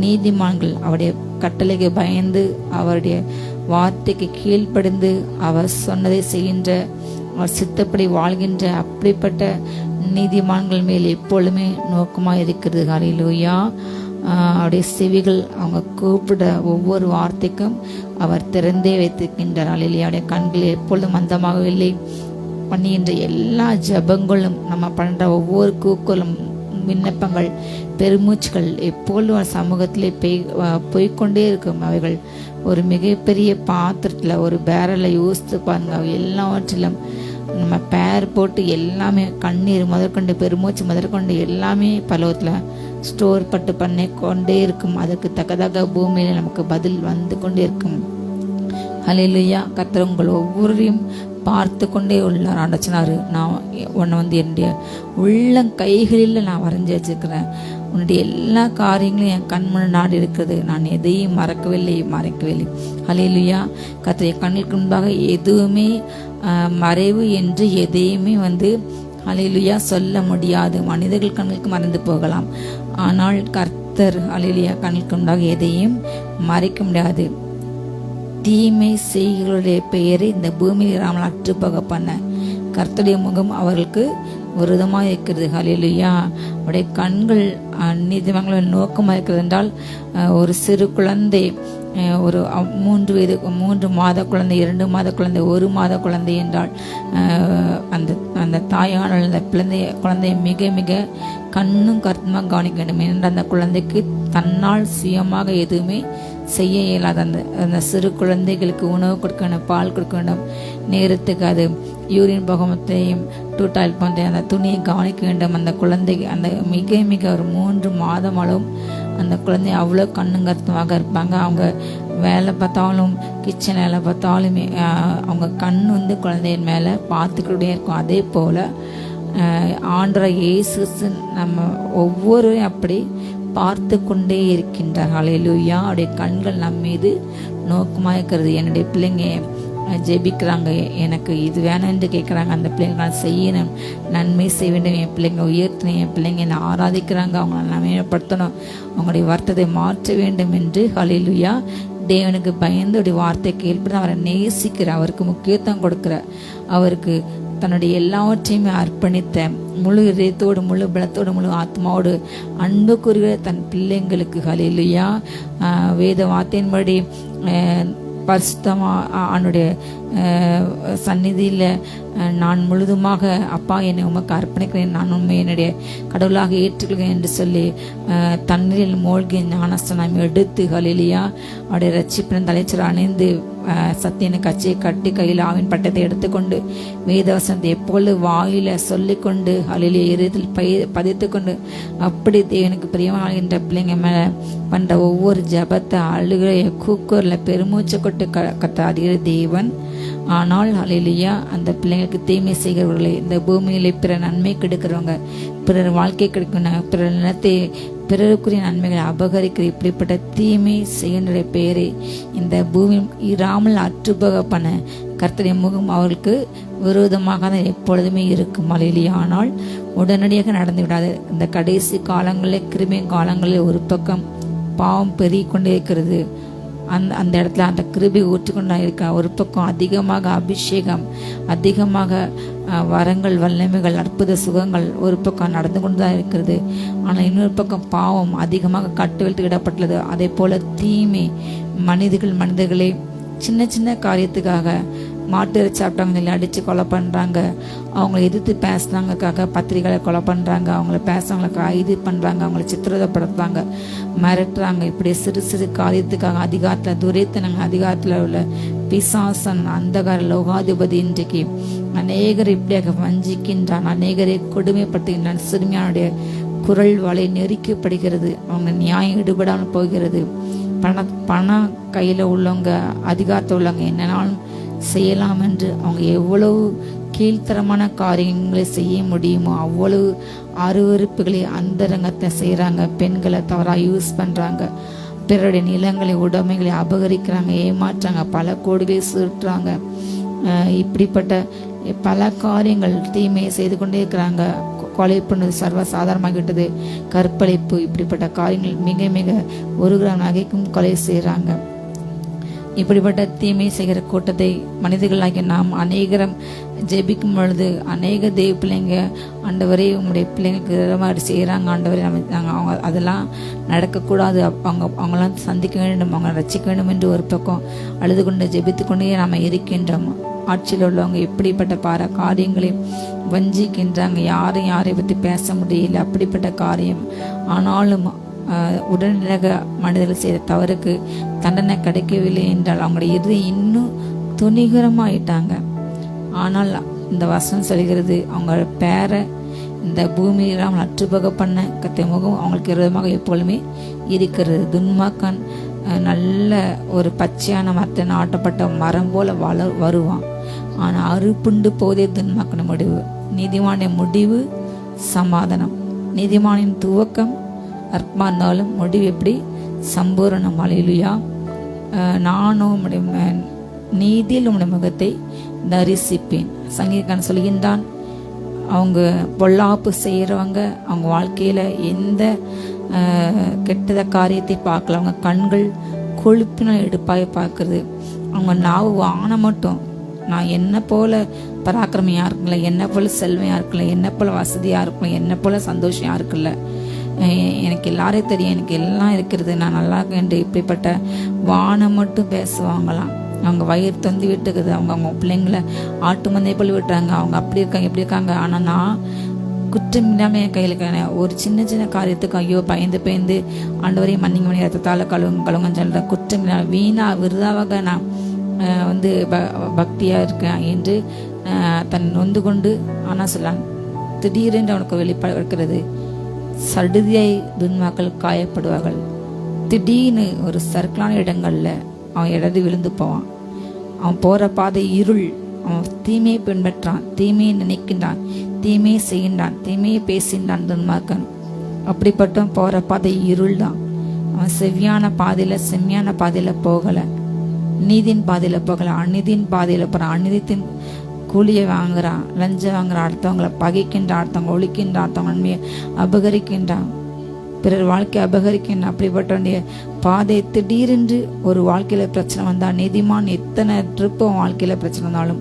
நீதிமான்கள் அவருடைய கட்டளைக்கு பயந்து, அவருடைய வார்த்தைக்கு கீழ்ப்படிந்து, அவர் சொன்னதை செய்கின்ற, அவர் சித்தப்படி வாழ்கின்ற அப்படிப்பட்ட நீதிமான்கள் மேல் எப்பொழுதுமே நோக்கமாக இருக்கிறது. ஹல்லேலூயா. அவருடைய செவிகள் அவங்க கூப்பிட ஒவ்வொரு வார்த்தைக்கும் அவர் திறந்தே வைத்திருக்கின்றார். ஹல்லேலூயா. அவருடைய கண்கள் எப்பொழுதும் மந்தமாகவில்லை. பண்ணுகின்ற எல்லா ஜபங்களும், நம்ம பண்ணுற ஒவ்வொரு கூக்குகளும், விண்ணப்பங்கள், பெருமூச்சுகள் எப்பொழுதும் சமூகத்திலே போய்கொண்டே இருக்கும். அவைகள் ஒரு மிகப்பெரிய பாத்திரத்தில், ஒரு பேரலை யோசித்து பாருங்க. எல்லாவற்றிலும் நம்ம பேர் போட்டு எல்லாமே, கண்ணீர் முதற்கொண்டு பெருமூச்சு முதற்கொண்டு எல்லாமே பலவத்தில் ஸ்டோர் பண்ணி கொண்டே இருக்கும். அதற்கு தக்கதாக பூமியில நமக்கு பதில் வந்து கொண்டே இருக்கும். ஹல்லேலூயா. கர்த்தர் உங்கள் ஒவ்வொருவரையும் பார்த்து கொண்டே உள்ளார். ஆண்டவரே, நான் உன்னை என்னுடைய கைகளில் நான் வரைஞ்சி வச்சிருக்கிறேன். உன்னுடைய எல்லா காரியங்களும் என் கண் முன்னாடி இருக்கிறது. நான் எதையும் மறைக்கவில்லை. ஹல்லேலூயா. கர்த்தருடைய கண்ணுக்கு முன்பாக எதுவுமே மறைவு என்று எதையுமே ஹல்லேலூயா சொல்ல முடியாது. மனிதர்கள் கண்ணுக்கு மறைந்து போகலாம், ஆனால் கர்த்தர் ஹல்லேலூயா கண்ணுக்கு முன்பாக எதையும் மறைக்க முடியாது. தீமை செய்களுடைய பெயரை இந்த பூமியில் இராமல் அற்று போக பண்ண கர்த்தருடைய முகம் அவர்களுக்கு விரோதமாக இருக்கிறது. ஹல்லேலூயா. அவருடைய கண்கள் நீதிமன்றங்களின் நோக்கமாக இருக்கிறது என்றால், ஒரு சிறு குழந்தை, ஒரு 3 மாத குழந்தை, 2 மாத குழந்தை, 1 மாத குழந்தை என்றால் அந்த தாயான அந்த குழந்தையை மிக மிக கண்ணும் கருத்துமாக கவனிக்க வேண்டும். என்ற அந்த குழந்தைக்கு தன்னால் சுயமாக எதுவுமே செய்ய இயலாது. அந்த சிறு குழந்தைகளுக்கு உணவு கொடுக்க வேண்டும், பால் கொடுக்க வேண்டும், நேரத்துக்கு அது யூரின் பகமத்தையும் டூட்டாயில் போன்ற அந்த துணியை கவனிக்க வேண்டும். அந்த குழந்தைக்கு அந்த மிக மிக ஒரு 3 மாதம் அளவும் அந்த குழந்தை அவ்வளோ கண்ணும் கருத்துமாக இருப்பாங்க. அவங்க வேலை பார்த்தாலும், கிச்சன் வேலை பார்த்தாலும் அவங்க கண் குழந்தையின் மேலே பார்த்துக்கிட்டே இருக்கும். அதே போல் ஆண்டவர் இயேசு நம்ம ஒவ்வொருவரையும் அப்படி பார்த்து கொண்டே இருக்கின்றார். ஹல்லேலூயா. அவருடைய கண்கள் நம் மீது நோக்கமாக இருக்கிறது. என்னுடைய பிள்ளைங்க ஜெபிக்கிறாங்க, எனக்கு இது வேணும்னு கேட்குறாங்க. அந்த பிள்ளைங்க நான் செய்யணும், நன்மை செய்ய வேண்டும், என் பிள்ளைங்க உயர்த்தணும், என் பிள்ளைங்க என்னை ஆராதிக்கிறாங்க, அவங்கள நன்மைப்படுத்தணும், அவங்களுடைய வார்த்தையை மாற்ற வேண்டும் என்று ஹல்லேலூயா தேவனுக்கு பயந்து அப்படி வார்த்தை கேள்வி அவரை நேசிக்கிற, அவருக்கு முக்கியத்துவம் கொடுக்கிற, அவருக்கு தன்னுடைய எல்லாவற்றையுமே அர்ப்பணித்த, முழு இதயத்தோடு முழு பலத்தோடு முழு ஆத்மாவோடு அன்பு கூறுகிற தன் பிள்ளைங்களுக்கு ஹல்லேலூயா வேத வார்த்தையின்படி பரிசுத்தமாக அவனுடைய சந்நிதியில் நான் முழுதுமாக அப்பா என்னை உமக்கு அர்ப்பணிக்கிறேன், நான் உண்மை என்னுடைய கடவுளாக ஏற்றுக்கிறேன் என்று சொல்லி தண்ணீரில் மூழ்கி ஞானஸ்தானம் எடுத்து ஹல்லேலூயா அவருடைய ரட்சிப்பின் தலைச்சர் அணிந்து சத்தியனை கட்சியை கட்டி கையில் ஆவின் பட்டத்தை எடுத்துக்கொண்டு வேதவசனத்தை எப்பொழுது வாயில சொல்லிக்கொண்டு ஹல்லேலூயா இருதயத்தில் பதித்து கொண்டு அப்படி தேவனுக்கு பிரியமாகின்ற பிள்ளைங்க மேலே பண்ற ஒவ்வொரு ஜபத்தை அழுகைய கூக்குரல பெருமூச்சு கொட்டு கத்த அதிக தேவன். ஆனால் ஹல்லேலூயா அந்த பிள்ளைங்களுக்கு தீமை செய்கிறவர்களை, இந்த பூமியிலே பிற நன்மை கெடுக்கிறவங்க, பிறர் வாழ்க்கை கெடுக்கிறவங்க, பிறர் நிலத்தை பிறருக்குரிய நன்மைகளை அபகரிக்கிற இப்படிப்பட்ட தீமை செய்கின்ற பெயரை இந்த பூமி இராமல் அற்றுபோக பண்ண கர்த்தருடைய முகம் அவர்களுக்கு விரோதமாக தான் எப்பொழுதுமே இருக்கும் ஹல்லேலூயா. ஆனால் உடனடியாக நடந்து விடாது. இந்த கடைசி காலங்களில் கிருமி காலங்களில் ஒரு பக்கம் பாவம் பெருகிக்கொண்டே இருக்கிறது, அந்த இடத்துல அந்த கிருபை ஊற்றிக்கொண்டா இருக்க, ஒரு பக்கம் அதிகமாக அபிஷேகம், அதிகமாக வரங்கள் வல்லமைகள் அற்புத சுகங்கள் ஒரு பக்கம் நடந்து கொண்டு தான் இருக்கிறது. ஆனால் இன்னொரு பக்கம் பாவம் அதிகமாக கட்டுவெழுத்து இடப்பட்டுள்ளது. அதே போல தீமை மனிதர்களை சின்ன சின்ன காரியத்துக்காக மாட்டு இறைச்சி சாப்பிட்டாங்க இல்லை அடித்து கொலை பண்ணுறாங்க, அவங்கள எதிர்த்து பேசுனாங்கக்காக பத்திரிகைகளை கொலை பண்ணுறாங்க, அவங்கள பேசுறவங்களை இது பண்ணுறாங்க, அவங்கள சித்திரவதைப்படுத்துறாங்க, மிரட்டுறாங்க. இப்படி சிறு சிறு காரியத்துக்காக அதிகாரத்தில் துரைத்தனங்க, அதிகாரத்தில் உள்ள பிசாசன் அந்தகார லோகாதிபதி இன்றைக்கு அநேகர் இப்படியாக வஞ்சிக்கின்றான், அநேகரை கொடுமைப்படுத்துகின்றான். சிறுமியானுடைய குரல் வலை நெருக்கப்படுகிறது, அவங்க நியாயம் ஈடுபடாமல் போகிறது. பணம் கையில் உள்ளவங்க, அதிகாரத்தில் உள்ளவங்க என்னன்னாலும் செய்யலாம் என்று அவங்க எவ்வளவு கீழ்த்தரமான காரியங்களை செய்ய முடியுமோ அவ்வளவு அருவருப்புகளை அந்தரங்கத்தை செய்கிறாங்க. பெண்களை தவறாக யூஸ் பண்ணுறாங்க, பிறருடைய நிலங்களை உடைமைகளை அபகரிக்கிறாங்க, ஏமாற்றாங்க, பல கோடிகளை சுருட்டுறாங்க. இப்படிப்பட்ட பல காரியங்கள் தீமையை செய்து கொண்டே இருக்கிறாங்க. கொலை பண்ணது சர்வசாதாரணமாகிவிட்டது, கற்பழிப்பு, இப்படிப்பட்ட காரியங்கள் மிக மிக ஒரு கிராம் நகைக்கும் கொலை செய்கிறாங்க. இப்படிப்பட்ட தீமை செய்கிற கூட்டத்தை மனிதர்களாகிய நாம் அநேகரம் ஜெபிக்கும் பொழுது அநேக தெய்வ பிள்ளைங்க ஆண்டவரே உங்களுடைய பிள்ளைங்களுக்கு செய்கிறாங்க ஆண்டவரே, அவங்க அதெல்லாம் நடக்கக்கூடாது, அவங்களாம் சந்திக்க வேண்டும், அவங்க ரசிக்க வேண்டும் என்று ஒரு பக்கம் அழுது கொண்டு ஜெபித்து கொண்டே நாம் இருக்கின்றோம். ஆட்சியில் உள்ளவங்க இப்படிப்பட்ட காரியங்களை வஞ்சிக்கின்றாங்க, யாரை பற்றி பேச முடியல, அப்படிப்பட்ட காரியம். ஆனாலும் உடனடியாக மனிதர்கள் செய்த தவறுக்கு தண்டனை கிடைக்கவில்லை என்றால் அவங்களுடைய இறுதி இன்னும் துணிகரமாயிட்டாங்க. ஆனால் இந்த வசனம் சொல்கிறது அவங்க பேரை இந்த பூமியெல்லாம் அற்றுபோக பண்ண கத்தை முகம் அவங்களுக்கு விரோதமாக எப்பொழுதுமே இருக்கிறது. துன்மாக்கான் நல்ல ஒரு பச்சையான மரத்தை நாட்டப்பட்ட மரம் போல வருவான், ஆனால் அறுப்புண்டு போதே துன்மாக்கான முடிவு. நீதிமானிய முடிவு சமாதானம், நீதிமானின் துவக்கம் அற்பமா இருந்தாலும் முடிவு எப்படி சம்பூரணம். ஹல்லேலூயா. நானும் உம்முடைய நீதியில் உம்முடைய முகத்தை தரிசிப்பேன். சங்கீதக்காரன் சொல்கின்றான், அவங்க பொல்லாப்பு செய்கிறவங்க அவங்க வாழ்க்கையில் எந்த கெட்டத காரியத்தை பார்க்கல, அவங்க கண்கள் கொழுப்பினால் எடுப்பாய் பார்க்குறது, அவங்க நாவு வான மட்டும் நான் என்ன போல பராக்கிரமையாக இருக்குல்ல, என்ன போல செல்வையாக இருக்குல்ல, என்ன போல வசதியாக இருக்குல்ல, என்ன போல சந்தோஷம் இருக்குல்ல, எனக்கு எல்லாரையும் தெரியும், எனக்கு எல்லாம் இருக்கிறது, நான் நல்லா இருக்கேன், இப்படிப்பட்ட வானம் மட்டும் பேசுவாங்களாம். அவங்க வயிறு தொந்தி விட்டுக்குது, அவங்க பிள்ளைங்களை ஆட்டு மந்தை போல் விட்டுறாங்க, அவங்க அப்படி இருக்காங்க இப்படி இருக்காங்க. ஆனால் நான் குற்றம் இல்லாமல் என் கையில் இருக்கிறேன். ஒரு சின்ன சின்ன காரியத்துக்கு ஐயோ பயந்து ஆண்டவரையும் மன்னிங்க மணி ரத்தத்தால் கழுவுங்கன்னு சொல்கிறேன். குற்றம் இல்லாமல் வீணாக விருதாவாக நான் பக்தியாக இருக்கேன் என்று தன் நொந்து கொண்டு ஆனால் சொல்லான். திடீரென்று அவனுக்கு வெளிப்பாடு இருக்கிறது. சடுதியாய் துன்மாக்கள் காயப்படுவார்கள். திடீர்னு ஒரு சர்க்கலான இடங்கள்ல அவன் இடது விழுந்து போவான். அவன் போற பாதை இருள். அவன் தீமையை பின்பற்றான், தீமையை நினைக்கின்றான், தீமையை செய்கின்றான், தீமையை பேசின்றான் துன்மாக்கன். அப்படிப்பட்ட போற பாதை இருள் தான். அவன் செவ்யான பாதையில போகல. நீதியின் பாதையில போகல, அநீதியின் பாதையில போறான். அநீதித்தின் கூலியை வாங்குறான், லஞ்சம் வாங்குறான், அடுத்தவங்களை பகைக்கின்றான், அடுத்தவங்க ஒழிக்கின்றான், அடுத்தவங்க நன்மையை அபகரிக்கின்றான், பிறர் வாழ்க்கையை அபகரிக்கின்றான். அப்படிப்பட்ட பாதை திடீரென்று ஒரு வாழ்க்கையில பிரச்சனை வந்தா, நீதிமான் எத்தனை ட்ரிப்பு வாழ்க்கையில பிரச்சனை வந்தாலும்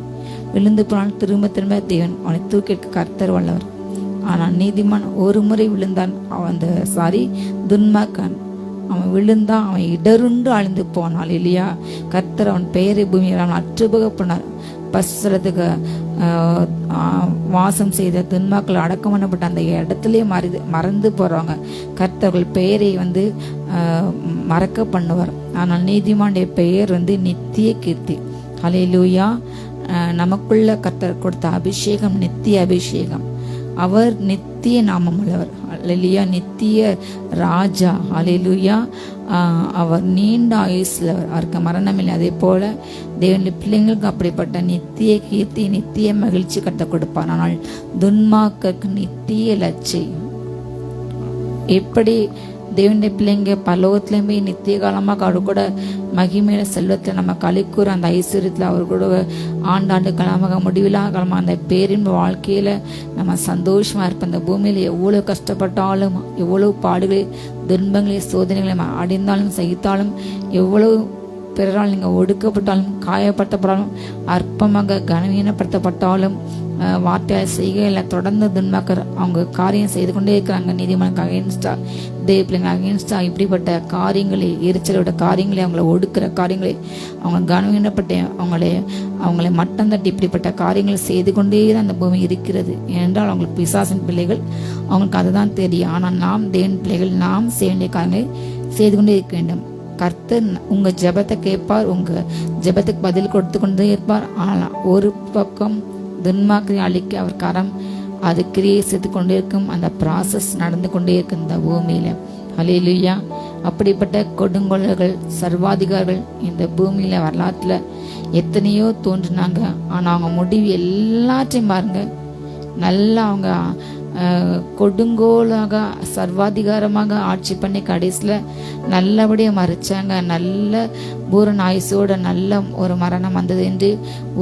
விழுந்து போனாலும் திரும்ப திரும்ப தேவன் அவனை தூக்கிற்கு கர்த்தர் வல்லவர். ஆனால் நீதிமான் ஒரு முறை விழுந்தான், துன்மார்க்கன் அவன் விழுந்தான், அவன் இடருண்டு அழிந்து போனான் இல்லையா. கர்த்தர் அவன் பெயரை பூமியில் அவன் அற்றுபோக போனார். பசுரத்துக்கு வாசம் செய்த துன்மாக்கள் அடக்கம் பண்ணப்பட்ட அந்த இடத்துலயே மறந்து போறவங்க கர்த்தர்கள் பெயரை மறக்க பண்ணுவார். ஆனால் நீதிமானுடைய பெயர் நித்திய கீர்த்தி. ஹல்லேலூயா. நமக்குள்ள கர்த்தர் கொடுத்த அபிஷேகம் நித்திய அபிஷேகம். அவர் நித்திய நாமம் உள்ளவர். ஹல்லேலூயா. நித்திய ராஜா. ஹல்லேலூயா. அவர் நீண்ட ஆயுஸ்ல அவருக்கு மரணம் இல்லை. அதே போல தேவனுடைய பிள்ளைங்களுக்கு அப்படிப்பட்ட நித்திய கீர்த்தி, நித்திய மகிழ்ச்சி கட்ட கொடுப்பார். ஆனால் துன்மார்க்கருக்கு நித்திய லட்சை. எப்படி தேவனுடைய பிள்ளைங்க பரலோகத்திலுமே நித்திய காலமாக அவர் கூட மகிமையில செல்வத்தில் நம்ம கலிக்கூற அந்த ஐஸ்வர்யத்தில் அவர் கூட ஆண்டாண்டு காலமாக முடிவில்லா காலமாக அந்த பேரின் வாழ்க்கையில நம்ம சந்தோஷமா இருப்போம். இந்த பூமியில எவ்வளவு கஷ்டப்பட்டாலும், எவ்வளவு பாடுகளை, துன்பங்களை, சோதனைகளை அடைந்தாலும் சகித்தாலும், எவ்வளவு பிறரால் நீங்கள் ஒடுக்கப்பட்டாலும், காயப்படுத்தப்பட்டாலும், அற்பமாக கனவீனப்படுத்தப்பட்டாலும், வார்த்தையால் செய்கையில் தொடர்ந்து துன்மாக்கர் அவங்க காரியம் செய்து கொண்டே இருக்கிறாங்க. நீதிமன்றம் அகேன்ஸ்டா, தேவ பிள்ளைங்க அகேன்ஸ்டா இப்படிப்பட்ட காரியங்களை, எரிச்சலோட காரியங்களை, அவங்கள ஒடுக்கிற காரியங்களை, அவங்க கனவீனப்பட்ட அவங்களை மட்டம் தட்டி இப்படிப்பட்ட காரியங்களை செய்து கொண்டே தான் அந்த பூமி இருக்கிறது. ஏனென்றால் அவங்களுக்கு பிசாசின் பிள்ளைகள், அவங்களுக்கு அதுதான் தெரியும். ஆனால் நாம் தேவன் பிள்ளைகள், நாம் செய்ய வேண்டிய காரியங்களை செய்து கொண்டே இருக்க வேண்டும். கர்த்தர் உங்க ஜெபத்தை கேட்பார், உங்க ஜெபத்துக்கு பதில் கொடுத்து கொண்டே இருப்பார். ஆனால் ஒரு பக்கம் துன்மார்க்கரை அழிக்க அவர் கரம் அது கிரியை செய்து கொண்டே இருக்கும். அந்த ப்ராசஸ் நடந்து கொண்டே இருக்கு இந்த பூமியில. ஹல்லேலூயா. அப்படிப்பட்ட கொடுங்கோலர்கள், சர்வாதிகாரிகள் இந்த பூமியில வரலாற்றுல எத்தனையோ தோன்றினாங்க. ஆனா அவங்க முடிவு எல்லாத்தையும் பாருங்க, நல்லா அவங்க கொடுங்கோலாக சர்வாதிகாரமாக ஆட்சி பண்ணி கடைசியில நல்லபடியா மறைச்சாங்க. நல்ல பூரண ஆயுசோட நல்ல ஒரு மரணம் வந்தது என்று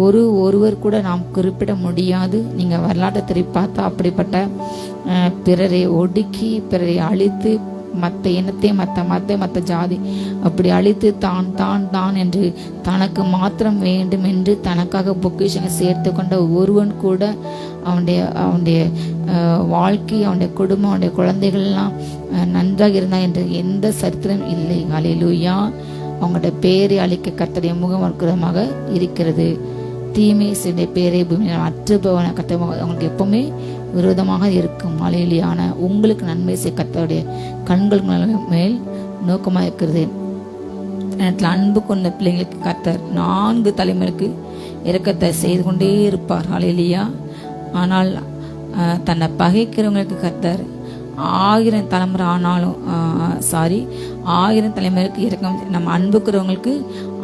ஒருவர் கூட நாம் குறிப்பிட முடியாது. நீங்க வரலாற்றை திருப்பி பார்த்தா அப்படிப்பட்ட பிறரை ஒடுக்கி, பிறரை அழித்து, மற்ற இனத்தை, மற்ற மத, மற்ற ஜாதி அப்படி அழித்து தான் என்று தனக்கு மாத்திரம் வேண்டும் என்று தனக்காக பொக்கிஷனை சேர்த்து கொண்ட ஒருவன் கூட அவனுடைய வாழ்க்கை, அவனுடைய குடும்பம், அவனுடைய குழந்தைகள் எல்லாம் நன்றாக இருந்தா என்று எந்த சரித்திரம் இல்லை. ஹல்லேலூயா. அவங்களுடைய பேரை அழிக்க கர்த்தருடைய முகம் அற்புதமாக இருக்கிறது. தீமை செய்த பேரை பூமியில் அற்றுபவன கர்த்தர் அவங்களுக்கு எப்பவுமே விரோதமாக இருக்கும். ஹல்லேலூயா. உங்களுக்கு நன்மை செய்ய கர்த்தருடைய கண்கள் மேல் நோக்கமாக இருக்கிறது. நேரத்தில் அன்பு கொண்ட பிள்ளைங்களுக்கு கர்த்தர் 4 தலைமுறைக்கு இரக்கத்தை செய்து கொண்டே இருப்பார். ஹல்லேலூயா. ஆனால் தன்னை பகைக்கிறவங்களுக்கு கர்த்தர் 1000 தலைமுறை ஆனாலும் 1000 தலைமுறைக்கு இரக்கம். நம்ம அன்புக்கிறவங்களுக்கு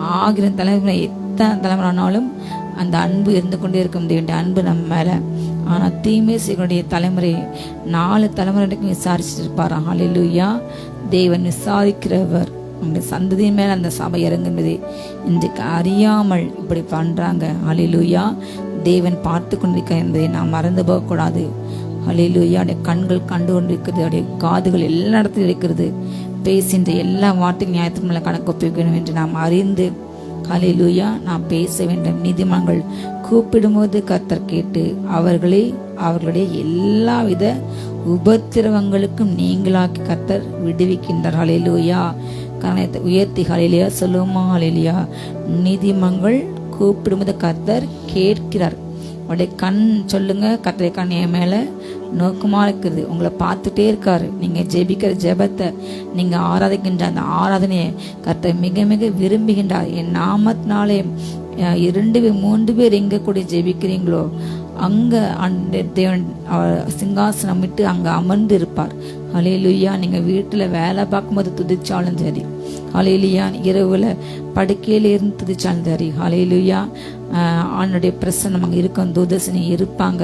1000 தலைமுறை, எத்தனை தலைமுறை ஆனாலும் அந்த அன்பு இருந்து கொண்டே இருக்கும். தேவனுடைய அன்பு நம்ம மேல. ஆனா தீமை செய்யக்கூடிய தலைமுறை 4 தலைமுறை விசாரிச்சுட்டு இருப்பார். ஹல்லேலூயா. தேவன் விசாரிக்கிறவர். அவங்களுடைய சந்ததியின் மேல அந்த சபை இறங்குஎன்பதை இன்றைக்கு அறியாமல் இப்படி பண்றாங்க. ஹல்லேலூயா. தேவன் பார்த்து கொண்டிருக்க என்பதை நாம் மறந்து போகக்கூடாது. ஹல்லேலூயா. அவருடைய கண்கள் கண்டு கொண்டிருக்கிறது, அவருடைய காதுகள் எல்லா இடத்திலும் இருக்கிறது. பேசின்ற எல்லா வார்த்தையும் நியாயத்தின் மேல கணக்கு ஒப்பிக்கணும் என்று நாம் அறிந்து, ஹல்லேலூயா, நாம் பேச வேண்டும். நீதிமான்கள் கூப்பிடும்போது கர்த்தர் கேட்டு அவர்களுடைய எல்லாவித உபத்திரவங்களுக்கும் நீங்களாக்கி கர்த்தர் விடுவிக்கின்றார். ஹல்லேலூயா. கர்ணத்தை உயர்த்தி ஹல்லேலூயா சொல்லுமா. ஹல்லேலூயா. நீதிமான்கள் கூப்பிடும்போது கர்த்தர் கேட்கிறார். அவருடைய கண் சொல்லுங்க, கர்த்தருடைய கண் என் மேல நோக்கமா இருக்கிறது, உங்களை பார்த்துட்டே இருக்காரு. நீங்க ஜெபிக்கிற ஜெபத்தை, நீங்க ஆராதிக்கின்ற அந்த ஆராதனையை கர்த்தர் மிக மிக விரும்புகின்றார். என் நாமத்தினாலே 2 பேர் 3 பேர் எங்க கூட ஜெபிக்கிறீங்களோ அங்க அந்த தேவன் சிங்காசனம் விட்டு அங்க அமர்ந்து இருப்பார். ஹல்லேலூயா. நீங்க வீட்டுல வேலை பார்க்கும்போது துதிச்சாலும் சரி, ஹல்லேலூயா, இரவுல படுக்கையில இருந்து துதிச்சாலும் சரி, ஹல்லேலூயா, அவனுடைய பிரசன்னம் அங்க இருக்கும். தூதர்சினி இருப்பாங்க.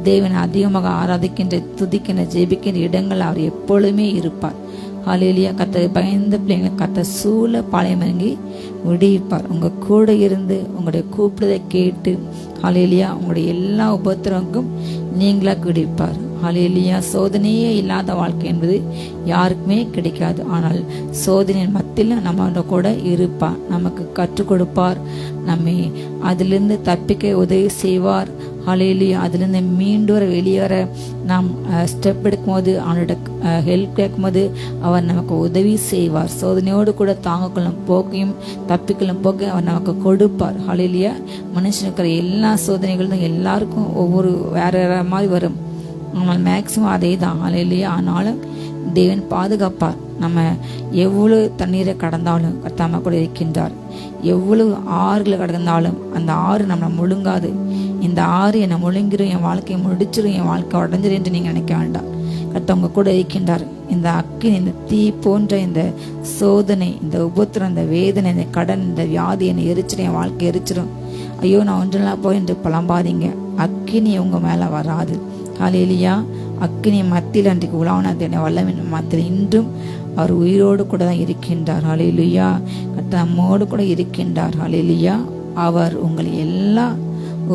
தேவனை அதிகமாக ஆராதிக்கின்ற, துதிக்கின்ற, ஜெபிக்கின்ற இடங்கள் அவர் எப்பொழுதுமே இருப்பார். ஹல்லேலூயா. கர்த்தரை பயந்த பிள்ளைங்களை கர்த்தர் சூழ பாளையம் இறங்கி விடுவிப்பார். உங்கள் கூட இருந்து உங்களுடைய கூப்பிடுதை கேட்டு ஹல்லேலூயா உங்களுடைய எல்லா உபத்திரவுக்கும் நீங்களாக விடுவிப்பார். ஹல்லேலூயா. சோதனையே இல்லாத வாழ்க்கை என்பது யாருக்குமே கிடைக்காது. ஆனால் சோதனையின் மத்தியில் நம்ம கூட இருப்பார், நமக்கு கற்றுக் கொடுப்பார், நம்மை அதிலிருந்து தப்பிக்க உதவி செய்வார். ஹல்லேலூயா. அதிலிருந்து மீண்டு வர வெளியேற நாம் ஸ்டெப் எடுக்கும்போது அவனோட ஹெல்ப் கேட்கும்போது அவர் நமக்கு உதவி செய்வார். சோதனையோடு கூட தாங்கக்கொள்ளும் போக்கையும் தப்பிக்கொள்ளும் போக்கையும் அவர் நமக்கு கொடுப்பார். ஹல்லேலூயா. மனுஷனுக்கு எல்லா சோதனைகளும் எல்லாருக்கும் ஒவ்வொரு வேற வேற மாதிரி வரும். ஆனால் மேக்சிமம் அதே தான். ஹல்லேலூயா. ஆனாலும் தேவன் பாதுகாப்பார். நம்ம எவ்வளவு தண்ணீரை கடந்தாலும் கர்த்தர் கூட இருக்கின்றார். எவ்வளவு ஆறுகளை கடந்தாலும் அந்த ஆறு நம்மளை முழுங்காது. இந்த ஆறு என்னை முழுங்கிரும், என் வாழ்க்கையை முடிச்சிடும், என் வாழ்க்கை உடஞ்சிரும் என்று நீங்கள் நினைக்க வேண்டாம். கர்த்தர் உங்க கூட இருக்கின்றார். இந்த அக்கினி, இந்த தீ போன்ற இந்த சோதனை, இந்த உபத்திரம், இந்த வேதனை, இந்த கடன், இந்த வியாதி என்னை எரிச்சிடும், என் வாழ்க்கை எரிச்சிடும், ஐயோ நான் ஒன்றெல்லாம் போய் என்று புலம்பாதீங்க. அக்கினி உங்க மேலே வராது. ஹல்லேலூயா. அக்கினி மத்தியில் அன்றைக்கு உலாவன வல்லமின் மத்தியில் இன்றும் அவர் உயிரோடு கூட தான் இருக்கின்றார். ஹல்லேலூயா. கர்த்தர் நம்மோடு கூட இருக்கின்றார். ஹல்லேலூயா. அவர் உங்களை எல்லா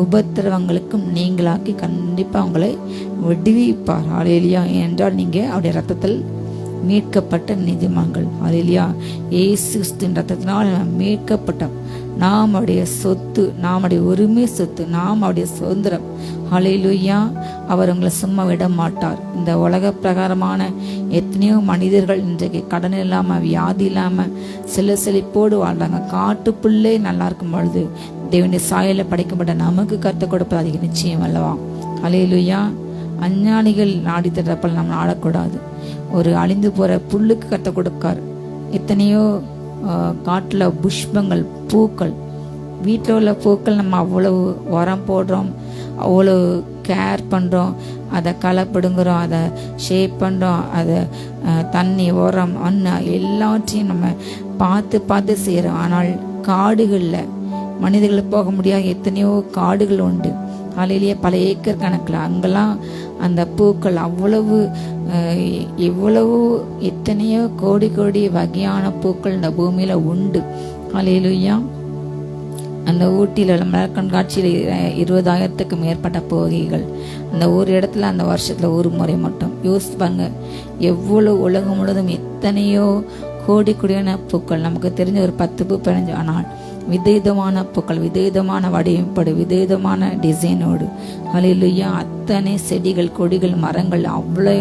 உபத்திரவங்களுக்கும் நீங்களாக்கி கண்டிப்பாக உங்களை விடுவிப்பார். ஹல்லேலூயா. என்றால் நீங்கள் அவருடைய ரத்தத்தில் மீட்கப்பட்ட நீதிமான்கள். ஹல்லேலூயா. இயேசு கிறிஸ்துவின் ரத்தத்தினால் மீட்கப்பட்டோம். நாம் அவருடைய சொத்து, நாம் அவருடைய உரிமை சொத்து, நாம் அவருடைய சுதந்திரம். ஹல்லேலூயா. அவர் உங்களை சும்மா விட மாட்டார். இந்த உலக பிரகாரமான எத்தனையோ மனிதர்கள் இன்றைக்கு கடன் இல்லாமல் வியாதி இல்லாமல் செழிப்போடு வாழ்றாங்க. காட்டுப்புள்ளே நல்லா இருக்கும் பொழுது தேவனுடைய சாயலில் படைக்கப்பட்ட நமக்கு கற்றுக் கொடுப்பது அதிக நிச்சயம் அல்லவா? ஹல்லேலூயா. அஞ்ஞானிகள் நாடி தரப்பல் நம்ம நாடக்கூடாது. ஒரு அழிந்து போகிற புல்லுக்கு கற்றுக் கொடுக்கார். எத்தனையோ காட்டில் புஷ்பங்கள், பூக்கள், வீட்டில் உள்ள பூக்கள் நம்ம அவ்வளவு உரம் போடுறோம், அவ்வளோ கேர் பண்ணுறோம், அதை களை பிடுங்குறோம், அதை ஷேப் பண்ணுறோம், அதை தண்ணி, உரம், அன்னம் எல்லாத்தையும் நம்ம பார்த்து செய்கிறோம். ஆனால் காடுகளில் மனிதர்கள் போக முடியாத எத்தனையோ காடுகள் உண்டு. காலையிலேயே பல ஏக்கர் கணக்கில் அங்கெல்லாம் அந்த பூக்கள் அவ்வளவு எவ்வளவு எத்தனையோ கோடி வகையான பூக்கள் இந்த பூமியில் உண்டு. ஹல்லேலூயா. அந்த ஊட்டியில் மலர் கண்காட்சியில் 20,000க்கு மேற்பட்ட வகைகள் அந்த ஒரு இடத்துல அந்த வருஷத்தில் ஒரு முறை மட்டும். யோசிச்சு பாருங்க, எவ்வளோ உலகம் முழுவதும் எத்தனையோ கோடியான பூக்கள். நமக்கு தெரிஞ்ச ஒரு 10 பூ 15, ஆனால் விதவிதமான பூக்கள், விதவிதமான வடிவமைப்போடு, விதவிதமான டிசைனோடு. ஹல்லேலூயா. அத்தனை செடிகள், கொடிகள், மரங்கள், அவ்வளோ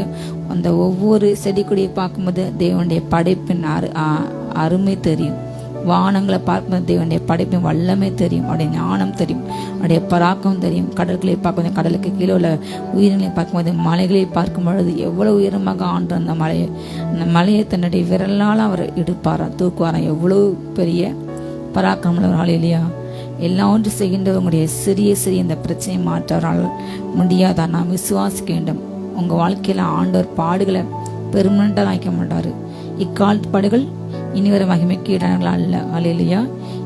அந்த ஒவ்வொரு செடி கொடியை பார்க்கும்போது தேவனுடைய படைப்பின் அருமை தெரியும். வானங்களை பார்க்கும்போது தேவனுடைய படைப்பின் வல்லமை தெரியும், அவருடைய ஞானம் தெரியும், அவருடைய பராக்கம் தெரியும். கடற்களை பார்க்கும்போது, கடலுக்கு கீழே உள்ள உயிரினங்களை பார்க்கும்போது, மலைகளை பார்க்கும் பொழுது எவ்வளவு உயரமாக ஆண்டு அந்த மலையை தன்னுடைய விரலால் அவர் எடுப்பாராம், தூக்குவாராம். எவ்வளவு பெரிய பராக்கிரமம். ஹல்லேலூயா. எல்லாம் ஒன்று செய்கின்றவங்களுடைய சிறிய இந்த பிரச்சனையை மாற்றவரால் முடியாதா? நாம் விசுவாசிக்க வேண்டும். உங்கள் வாழ்க்கையில் ஆண்டவர் பாடுகளை பெர்மனண்டாக வைக்க மாட்டார். இக்காலத்து பாடுகள் இனி வர மகிமைக்கு இடங்களா அல்ல. ஹல்லேலூயா.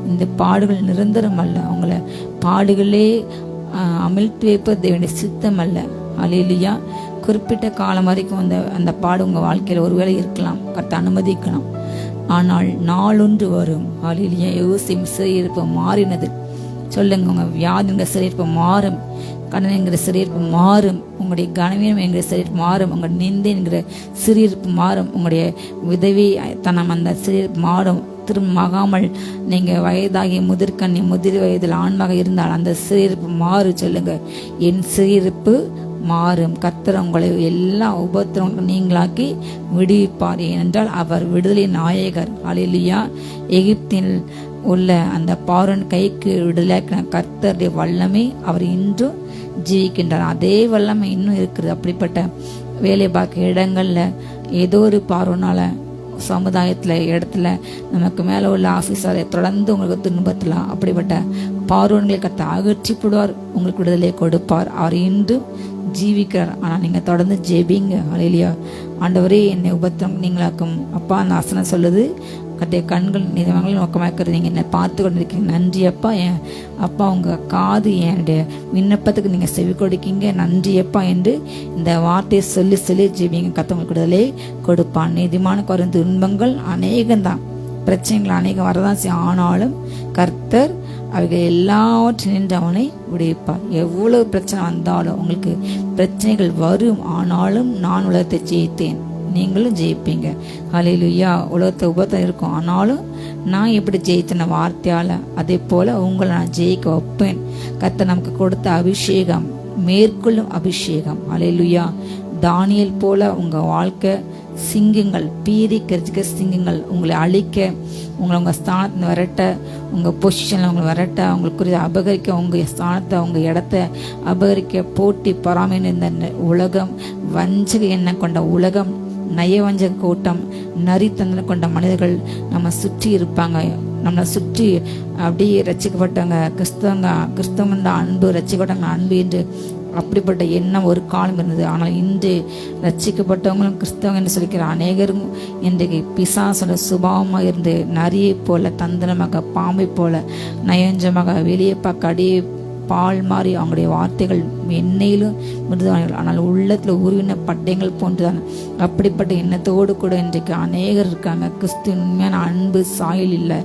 இந்த பாடுகள் நிரந்தரம் அல்ல. உங்களை பாடுகளே அமிழ்த்து வைப்பது தேவனுடைய சித்தம் அல்ல. ஹல்லேலூயா. குறிப்பிட்ட காலம் வரைக்கும் அந்த பாடு உங்கள் வாழ்க்கையில் ஒருவேளை இருக்கலாம், கர்த்தர் அனுமதிக்கலாம். ஆனால் நாளொன்று வரும். ஹல்லேலூயா. யோசியும் சிறையிருப்பு மாறினது. சொல்லுங்க, உங்க வியாதிங்கிற சிறையிருப்பு மாறும், கடன் என்கிற சிறையிருப்பு மாறும், உங்களுடைய கனவீனம் என்கிற சிறையிருப்பு மாறும், உங்கள் நிந்தை என்கிற சிறையிருப்பு மாறும், உங்களுடைய விதவி தனம் அந்த சிறையிருப்பு மாறும். திரும்பமாகாமல் நீங்கள் வயதாகி முதிர்கண்ணி முதிர் வயதில் ஆண்மாக இருந்தால் அந்த சிறையிருப்பு மாறும். சொல்லுங்க, என் சிறையிருப்பு மாறும். கர்த்தர் உங்களை எல்லா உபத்திரங்களும் நீங்களாக்கி விடுவிப்பார். ஏனென்றால் அவர் விடுதலை நாயகர். ஹல்லேலூயா. எகிப்தில் உள்ள அந்த பார்வோன் கைக்கு விடுதலையாக்கின கர்த்தருடைய வல்லமை அவர் இன்றும் ஜீவிக்கின்றார். அதே வல்லமை இன்னும் இருக்குது. அப்படிப்பட்ட வேலை பார்க்க இடங்கள்ல ஏதோ ஒரு பார்வோனால சமுதாயத்தில் இடத்துல நமக்கு மேலே உள்ள ஆஃபீஸரை தொடர்ந்து உங்களுக்கு துன்பத்தலாம். அப்படிப்பட்ட பார்வோன்களை கர்த்தர் அகற்றி போடுவார், உங்களுக்கு விடுதலை கொடுப்பார். அவர் இன்றும் ஜீவிக்கிறார். ஆனால் நீங்கள் தொடர்ந்து ஜெபிங்க. ஹல்லேலூயா. ஆண்டவரே, என்னை உபத்திரம் நீங்களாக்கும். அப்பா, அந்த ஆசனம் சொல்லுது, கர்த்தருடைய கண்கள் நிதவங்களை நோக்கமாக்கிறது, நீங்கள் என்னை பார்த்து கொண்டிருக்கீங்க. நன்றி அப்பா. அப்பா, உங்கள் காது என்னுடைய விண்ணப்பத்துக்கு நீங்கள் செவி கொடுக்கீங்க. நன்றி அப்பா என்று இந்த வார்த்தையை சொல்லி ஜெபிங்க. கர்த்தர் உங்களுக்கு விடுதலை கொடுப்பான். நீதிமான குறைந்த துன்பங்கள் அநேகம்தான். பிரச்சனைகள் அநேகம் வரதான் செய்யும். ஆனாலும் கர்த்தர் அவைகள் எல்லாவற்றையும் நின்று அவனை விடுவிப்பார். எவ்வளவு பிரச்சனை வந்தாலும் உங்களுக்கு பிரச்சனைகள் வரும், ஆனாலும் நான் உலகத்தை ஜெயித்தேன், நீங்களும் ஜெயிப்பீங்க. ஹல்லேலூயா. உலகத்தை உபத்திரம் இருக்கும், ஆனாலும் நான் எப்படி ஜெயித்தன வார்த்தையால, அதே போல உங்களை நான் ஜெயிக்க வைப்பேன். கர்த்தர் நமக்கு கொடுத்த அபிஷேகம் மேற்கொள்ளும் அபிஷேகம். ஹல்லேலூயா. தானியேல் போல உங்க வாழ்க்கை சிங்கங்கள், பீறி கரிச்சிக்க சிங்கங்கள் உங்களை அழிக்க, உங்கள் ஸ்தானத்தை விரட்ட, உங்கள் பொசிஷனில் உங்களை விரட்ட, உங்களுக்கு அபகரிக்க, உங்கள் ஸ்தானத்தை உங்கள் இடத்த அபகரிக்க போட்டி பொறாமைன்னு இந்த உலகம், வஞ்சக எண்ணம் கொண்ட உலகம், நயவஞ்சக கூட்டம், நரித்தந்தனை கொண்ட மனிதர்கள் நம்ம சுற்றி இருப்பாங்க. நம்மளை சுற்றி அப்படியே ரசிக்கப்பட்டவங்க கிறிஸ்தவங்க அன்பு, ரசிக்கப்பட்டவங்க அன்பு என்று அப்படிப்பட்ட எண்ணம் ஒரு காலம் இருந்தது. ஆனால் இன்று ரட்சிக்கப்பட்டவங்களும் கிறிஸ்தவங்க என்று சொல்லிக்கிற அநேகரும் இன்றைக்கு பிசாசோட சுபாவமாக இருந்து நரியை போல, தந்திரமாக, பாம்பை போல, நயஞ்சமாக, வெளியே பார்க்க அடியே பால் மாறி அவங்களுடைய வார்த்தைகள் எண்ணெயிலும் மிருதுவானவர்கள், ஆனால் உள்ளத்தில் உருவின பட்டயங்கள் போன்றுதான். அப்படிப்பட்ட எண்ணத்தோடு கூட இன்றைக்கு அநேகர் இருக்காங்க. கிறிஸ்துவின் உண்மையான அன்பு சாயல் இல்லை.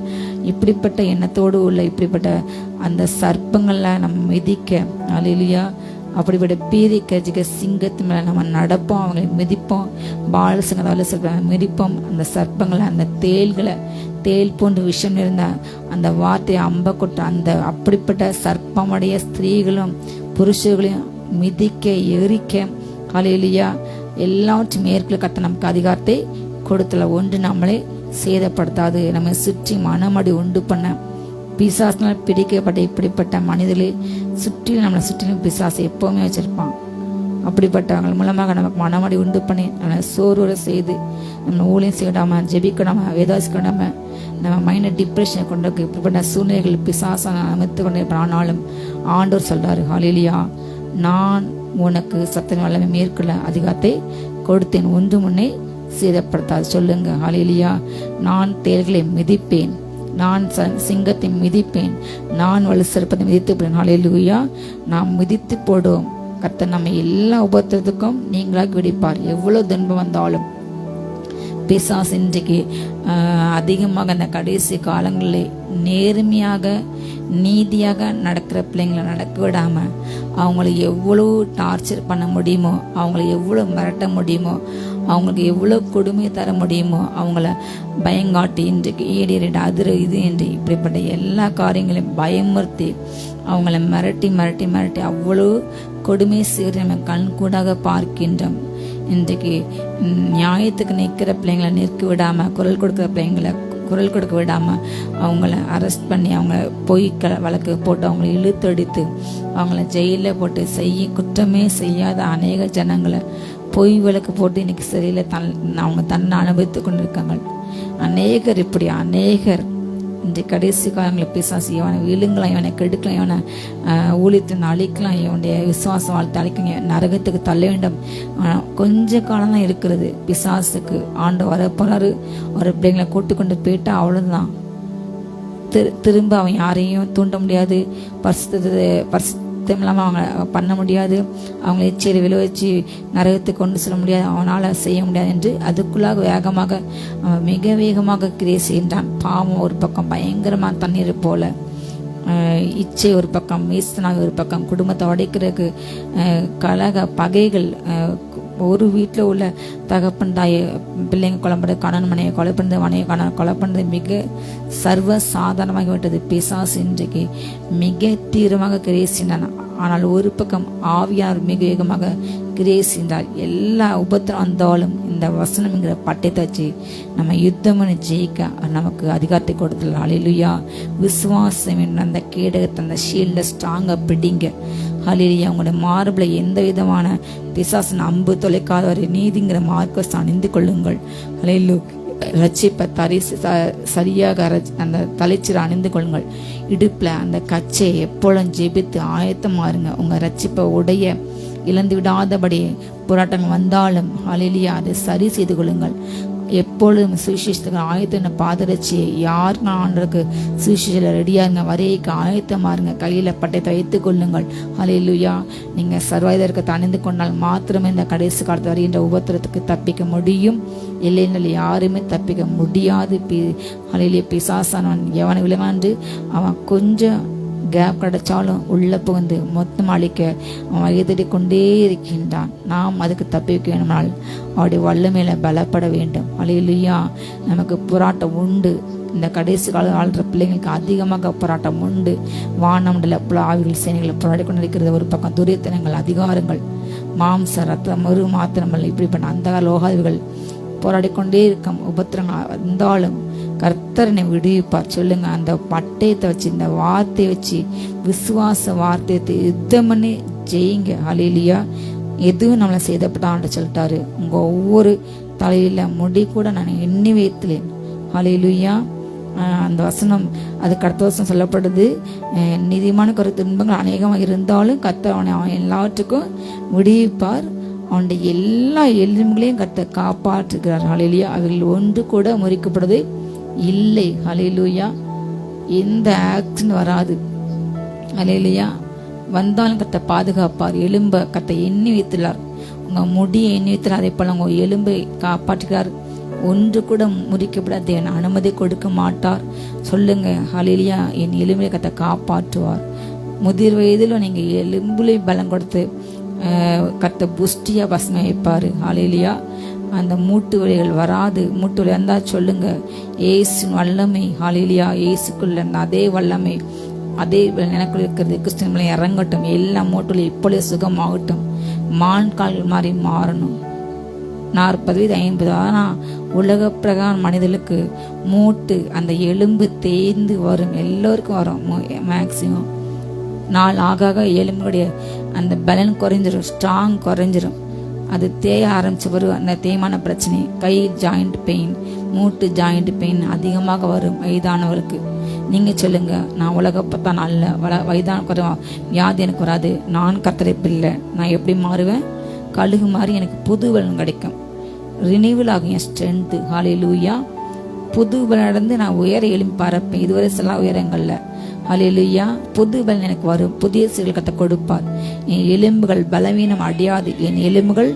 இப்படிப்பட்ட எண்ணத்தோடு உள்ள இப்படிப்பட்ட அந்த சர்ப்பங்களை நம்ம மிதிக்க, அல்லேலூயா, அப்படிப்பட்ட பீரி கஜிக சிங்கத்து மேலே நம்ம நடப்போம், அவங்களை மிதிப்போம், பால சிங்கத்தை மிதிப்போம். அந்த சர்ப்பங்களை, அந்த தேள் போன்ற விஷயம் இருந்த அந்த வார்த்தையை அம்ப கொட்ட அந்த அப்படிப்பட்ட சர்ப்பமுடைய ஸ்திரீகளும் புருஷர்களையும் மிதிக்க, எரிக்க, ஹல்லேலூயா, எல்லாவற்றும் மேற்குள்ள கத்த நமக்கு அதிகாரத்தை கொடுத்தல. ஒன்று நம்மளை சேதப்படுத்தாது. நம்ம சுற்றி மனமடி உண்டு பண்ண பிசாசினால் பிடிக்கப்பட்ட இப்படிப்பட்ட மனிதர்களை நம்மளை சுற்றிலும் பிசாசை எப்பவுமே வச்சிருப்பான். அப்படிப்பட்டவங்க மூலமாக நமக்கு மனமடி உண்டு பண்ணி நம்மளை சோர்வுரை செய்து நம்ம ஊழியம் செய்யாம, ஜெபிக்கடாம, வேதாசிக்கடாம, நம்ம மைண்டை டிப்ரெஷனை கொண்டு இப்படிப்பட்ட சூழ்நிலைகள் பிசாசை அமைத்து கொண்டு ஆனாலும் ஆண்டவர் சொல்றாரு, ஹல்லேலூயா, நான் உனக்கு சத்தம் வல்லமை மேற்கொள்ள அதிகாரத்தை கொடுத்தேன், ஒன்று முன்னே சேதப்படுத்தாது. சொல்லுங்க, ஹல்லேலூயா. நான் தேள்களை மிதிப்பேன், நான் சிங்கத்தை மிதிப்பேன், நான் வலு சிறப்பத்தை மிதித்து, ஹல்லேலூயா. நாம் மிதித்து போடுவோம். கர்த்தர் நம்ம எல்லா உபத்திரத்துக்கும் நீங்களாக விடிப்பார். எவ்வளவு துன்பம் வந்தாலும் பிசாசு இன்றைக்கு அதிகமாக அந்த கடைசி காலங்களில் நேர்மையாக நீதியாக நடக்கிற பிள்ளைங்களை நடக்க விடாம அவங்கள எவ்வளோ டார்ச்சர் பண்ண முடியுமோ, அவங்கள எவ்வளோ மிரட்ட முடியுமோ, அவங்களுக்கு எவ்வளோ கொடுமை தர முடியுமோ அவங்கள பயங்காட்டி இன்றைக்கு ஈடேறிட அதிர இது என்று இப்படிப்பட்ட எல்லா காரியங்களையும் பயமுறுத்தி அவங்கள மிரட்டி மிரட்டி மிரட்டி அவ்வளோ கொடுமை செய்து நம்ம கண்கூடாக பார்க்கின்றோம். இன்றைக்கு நியாயத்துக்கு நிற்கிற பிள்ளைங்களை நிற்க விடாம, குரல் கொடுக்குற பிள்ளைங்களை குரல் கொடுக்க விடாம அவங்கள அரெஸ்ட் பண்ணி அவங்க பொய் வழக்கு போட்டு அவங்கள இழுத்தடித்து அவங்கள ஜெயிலில் போட்டு குற்றமே செய்யாத அநேக ஜனங்களை பொய் வழக்கு போட்டு இன்னைக்கு சரியில்லை அவங்க தன்னை அனுபவித்து கொண்டிருக்காங்க. அநேகர் இந்த கடைசி காலங்களில் பிசாசு இவனை விழுங்கலாம், இவனை கெடுக்கலாம், இவனை ஊழியத்தின் அழிக்கலாம், இவனுடைய விசுவாச வாழ்த்தை அழிக்கலாம், நரகத்துக்கு தள்ள வேண்டும். கொஞ்ச காலம் தான் இருக்கிறது பிசாசுக்கு. ஆண்டு வரப்போறாரு, ஒரு பிள்ளைங்களை கூட்டு கொண்டு போயிட்டா அவ்வளவுதான். திரும்ப அவன் யாரையும் தூண்ட முடியாது, பரிசுத்தம் இல்லாமல் அவங்க பண்ண முடியாது, அவங்களை எச்சேரி விளைவிச்சு நரகத்துக்கு கொண்டு செல்ல முடியாது, அவனால் செய்ய முடியாது என்று அதுக்குள்ளாக வேகமாக அவன் மிக வேகமாக கிரியை செய்கின்றான். பாவம் ஒரு பக்கம் பயங்கரமாக தண்ணீர் போல, இச்சை ஒரு பக்கம், மீசனாக ஒரு பக்கம், குடும்பத்தை உடைக்கிறதுக்கு கலக பகைகள், ஒரு வீட்டில் உள்ள தகப்பன் தாயை பிள்ளைங்க கொலை பண்ணுறது, கணவன் மனையை கொலை பண்ணுறது, மனையை கணவன் கொலை பண்ணுறது மிக சர்வ சாதாரணமாகி விட்டது. பிசாசு இன்றைக்கு மிக தீவிரமாக கிரியை செய்தார். ஆனால் ஒரு பக்கம் ஆவியார் மிக வேகமாக கிரியை செய்தார். எல்லா உபத்திரம் வந்தாலும் இந்த வசனம்ங்கிற பட்டயத்தை வச்சு நம்ம யுத்தம் ஜெயிக்க நமக்கு அதிகாரத்தை கொடுத்துடலாம். ஹல்லேலூயா. விசுவாசம் என்ற அந்த கேடகத்தை, அந்த ஷீல்டை ஸ்ட்ராங்கா பிடிங்க. ஹல்லேலூயா. உங்களுடைய மார்பிளை எந்த விதமான பிசாசின் அம்பு தொலைக்காதவரை நீதிங்கிற மார்க்கத்தை அணிந்து கொள்ளுங்கள். ஹல்லேலூயா. ரட்சிப்பை சரியாக அந்த தலைச்சீரை அணிந்து கொள்ளுங்கள். இடுப்புல அந்த கச்சையை எப்பொழுதும் ஜெபித்து ஆயத்தமா இருங்க. உங்க ரட்சிப்பை உடைய இழந்து விடாதபடி போராட்டங்கள் வந்தாலும் ஹல்லேலூயா அதை சரி செய்து கொள்ளுங்கள். எப்பொழுதும் சுவிசேஷத்துக்கு ஆயத்த பாதரட்சி யாருங்க ஆண்டருக்கு சுவிசேஷ ரெடியாருங்க, வரையைக்கு ஆயத்தமா இருங்க, கையில பட்டயத்தை வைத்துக் கொள்ளுங்கள். ஹல்லேலூயா. நீங்க சர்வாயுதத்தை அணிந்து கொண்டால் மாத்திரமே இந்த கடைசி காலத்து வருகின்ற உபத்திரத்துக்கு தப்பிக்க முடியும். இல்லைன்னு யாருமே தப்பிக்க முடியாது. ஹல்லேலூயா. பிசாசானவன் எவனை விழுவாண்டு அவன் கொஞ்சம் கேப் கிடைச்சாலும் உள்ள புகுந்து மொத்தம் அழிக்க அவன் எதிரி கொண்டே இருக்கின்றான். நாம் அதுக்கு தப்பிக்க வேணும்னால் அவருடைய வல்லமையில பலப்பட வேண்டும். ஹல்லேலூயா. நமக்கு போராட்டம் உண்டு. இந்த கடைசி காலம் வாழ்ற பிள்ளைங்களுக்கு அதிகமாக போராட்டம் உண்டு. வானமண்டல ஆவிகள் சேனைகளை போராடி கொண்டு இருக்கிறது ஒரு பக்கம், துரியத்தனங்கள், அதிகாரங்கள், மாம்ச ரத்தம் ஒரு மாத்திரமல்ல, இப்படி பண்ண அந்த லோகாதிகள் போராடிக்கொண்டே இருக்கும். உபத்திரங்கள் வந்தாலும் கர்த்தரனை விடுவிப்பார். சொல்லுங்க, அந்த பட்டயத்தை வச்சு, இந்த வார்த்தையை வச்சு, விசுவாச வார்த்தையை யுத்தம் பண்ணி ஜெயிங்க. ஹல்லேலூயா. எதுவும் நம்மளை செய்தப்படான்னு சொல்லிட்டாரு. உங்க ஒவ்வொரு தலையில முடி கூட நான் எண்ணி வைத்துலேன். ஹல்லேலூயா. அந்த வசனம் அதுக்கு அடுத்த வருஷம் சொல்லப்படுது, நீதிமான ஒரு துன்பங்கள் அநேகமாக இருந்தாலும் கர்த்தர் அவன் எல்லாத்துக்கும் விடுவிப்பார். அவனுடைய எல்லா எலும்புகளையும் கர்த்தர் காப்பாற்றுகிறார். ஹல்லேலூயா. அவர்கள் ஒன்று கூட முறிக்கப்படுது இல்லை. ஹல்லேலூயா. எந்த ஆக்சிடென்ட் வராது. ஹல்லேலூயா. வந்தாலும் கர்த்தர் பாதுகாப்பார். எலும்பை கர்த்தர் எண்ணி வைத்துள்ளார். உங்க முடியை எண்ணி வைத்துள்ளார். அதே போல உங்க எலும்பை காப்பாற்றுகிறார். ஒன்று கூட முறிக்கப்படாது. தேவன் அனுமதி கொடுக்க மாட்டார். சொல்லுங்க, ஹல்லேலூயா. என் எலும்பை கர்த்தர் காப்பாற்றுவார். முதிர் வயதிலும் நீங்க எலும்புலை பலம் கொடுத்து கர்த்தர் புஷ்டியா பசுமை வைப்பாரு. ஹல்லேலூயா. அந்த மூட்டு வலிகள் வராது. மூட்டு வலி வந்தா சொல்லுங்க, ஏசு வல்லமை. ஹல்லேலூயா. ஏசுக்குள்ள அதே வல்லமை, அதே எனக்குள்ள இருக்கிறது கிறிஸ்தவங்களை இறங்கட்டும். எல்லா மூட்டு வலி இப்பொழுது சுகமாகட்டும். மான்கால் மாதிரி மாறணும். 40 50. ஆனால் உலக பிரகாரம் மனிதர்களுக்கு மூட்டு அந்த எலும்பு தேய்ந்து வரும். எல்லோருக்கும் வரும். மேக்சிமம் நாள் ஆக எலும்புடைய அந்த பலன் குறைஞ்சிரும், ஸ்ட்ராங் குறைஞ்சிரும். அது தேய ஆரம்பிச்சு வரும். அந்த தேய்மான பிரச்சனை, கை ஜாயிண்ட் பெயின், மூட்டு ஜாயிண்ட் பெயின் அதிகமாக வரும் வயதானவர்களுக்கு. நீங்க சொல்லுங்க, நான் உலகப்பத்தா நல்ல வயதான வியாதி எனக்கு வராது. நான் கர்த்தரை பிள்ளை. நான் எப்படி மாறுவேன்? கழுகு மாதிரி எனக்கு புது பலன் கிடைக்கும். ரினிவல் ஆகும் என் ஸ்ட்ரென்த்து. ஹல்லேலூயா. புது பலன் நடந்து நான் உயர எலும்பி பறப்பேன். இதுவரை சில உயரங்கள்ல. ஹல்லேலூயா. புது பலன் எனக்கு வரும். புதிய செயல் கத்த கொடுப்பார். என் எலும்புகள் பலவீனம் அடையாது. என் எலும்புகள்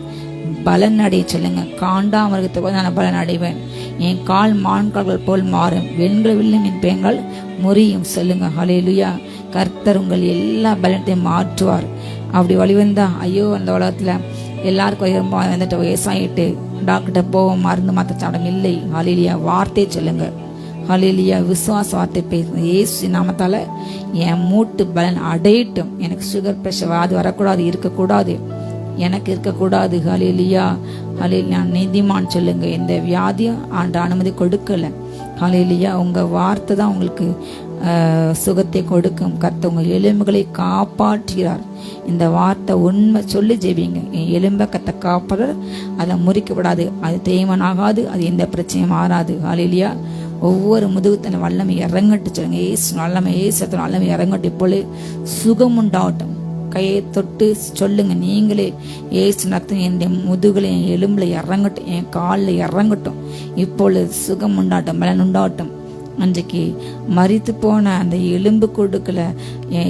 பலன் அடைய. சொல்லுங்க, காண்டாமிருகத்தை நான் பலன் அடைவேன். என் கால் மான்கால்கள் போல் மாறும். வெண்கள் வில்லும் என் பெண்கள் முறியும். சொல்லுங்க, ஹல்லேலூயா. கர்த்தர் உங்கள் எல்லா பலத்தையும் மாற்றுவார். அப்படி வழிவந்தா ஐயோ அந்த உலகத்துல எல்லாருக்கும் வந்துட்டு வயசாயிட்டு டாக்டர்கிட்ட போவோம், மருந்து மாத்த சாடம் இல்லை. ஹல்லேலூயா. வார்த்தை சொல்லுங்க. ஹல்லேலூயா. விசுவாச வார்த்தை பேசுங்க. இயேசு நாமத்தால என் மூட்டு பலன் அடையட்டும். எனக்கு சுகர் பிரஷர் அது வரக்கூடாது, இருக்கக்கூடாது, எனக்கு இருக்கக்கூடாது. ஹல்லேலூயா. ஹல்லேலூயா. நீதிமான் சொல்லுங்க, எந்த வியாதியும் ஆண்டு அனுமதி கொடுக்கல. ஹல்லேலூயா. உங்க வார்த்தை தான் உங்களுக்கு சுகத்தை கொடுக்கும். கர்த்தர் உங்க எலும்புகளை காப்பாற்றுகிறார். இந்த வார்த்தை உண்மை சொல்லி ஜெபிங்க. என் எலும்பை கத்த காப்பாடு, அதை முறிக்கப்படாது, அது தேய்மானாகாது, அது எந்த பிரச்சனையும் மாறாது. ஹல்லேலூயா. ஒவ்வொரு முதுகுத்தன வல்லமை இறங்கட்டு. சொல்லுங்க, ஏசு வல்லமை, ஏசத்தின் வல்லமை இறங்கட்டு. இப்பொழுது சுகம் உண்டாகட்டும். கையை தொட்டு சொல்லுங்க, நீங்களே ஏசு நடத்தும் என் முதுகுல, என் எலும்புல இறங்கட்டும், என் காலில் இறங்கட்டும். இப்பொழுது சுகம் உண்டாகட்டும், பலன் உண்டாகட்டும். அன்றைக்கு மரித்து போன அந்த எலும்பு கொடுக்கல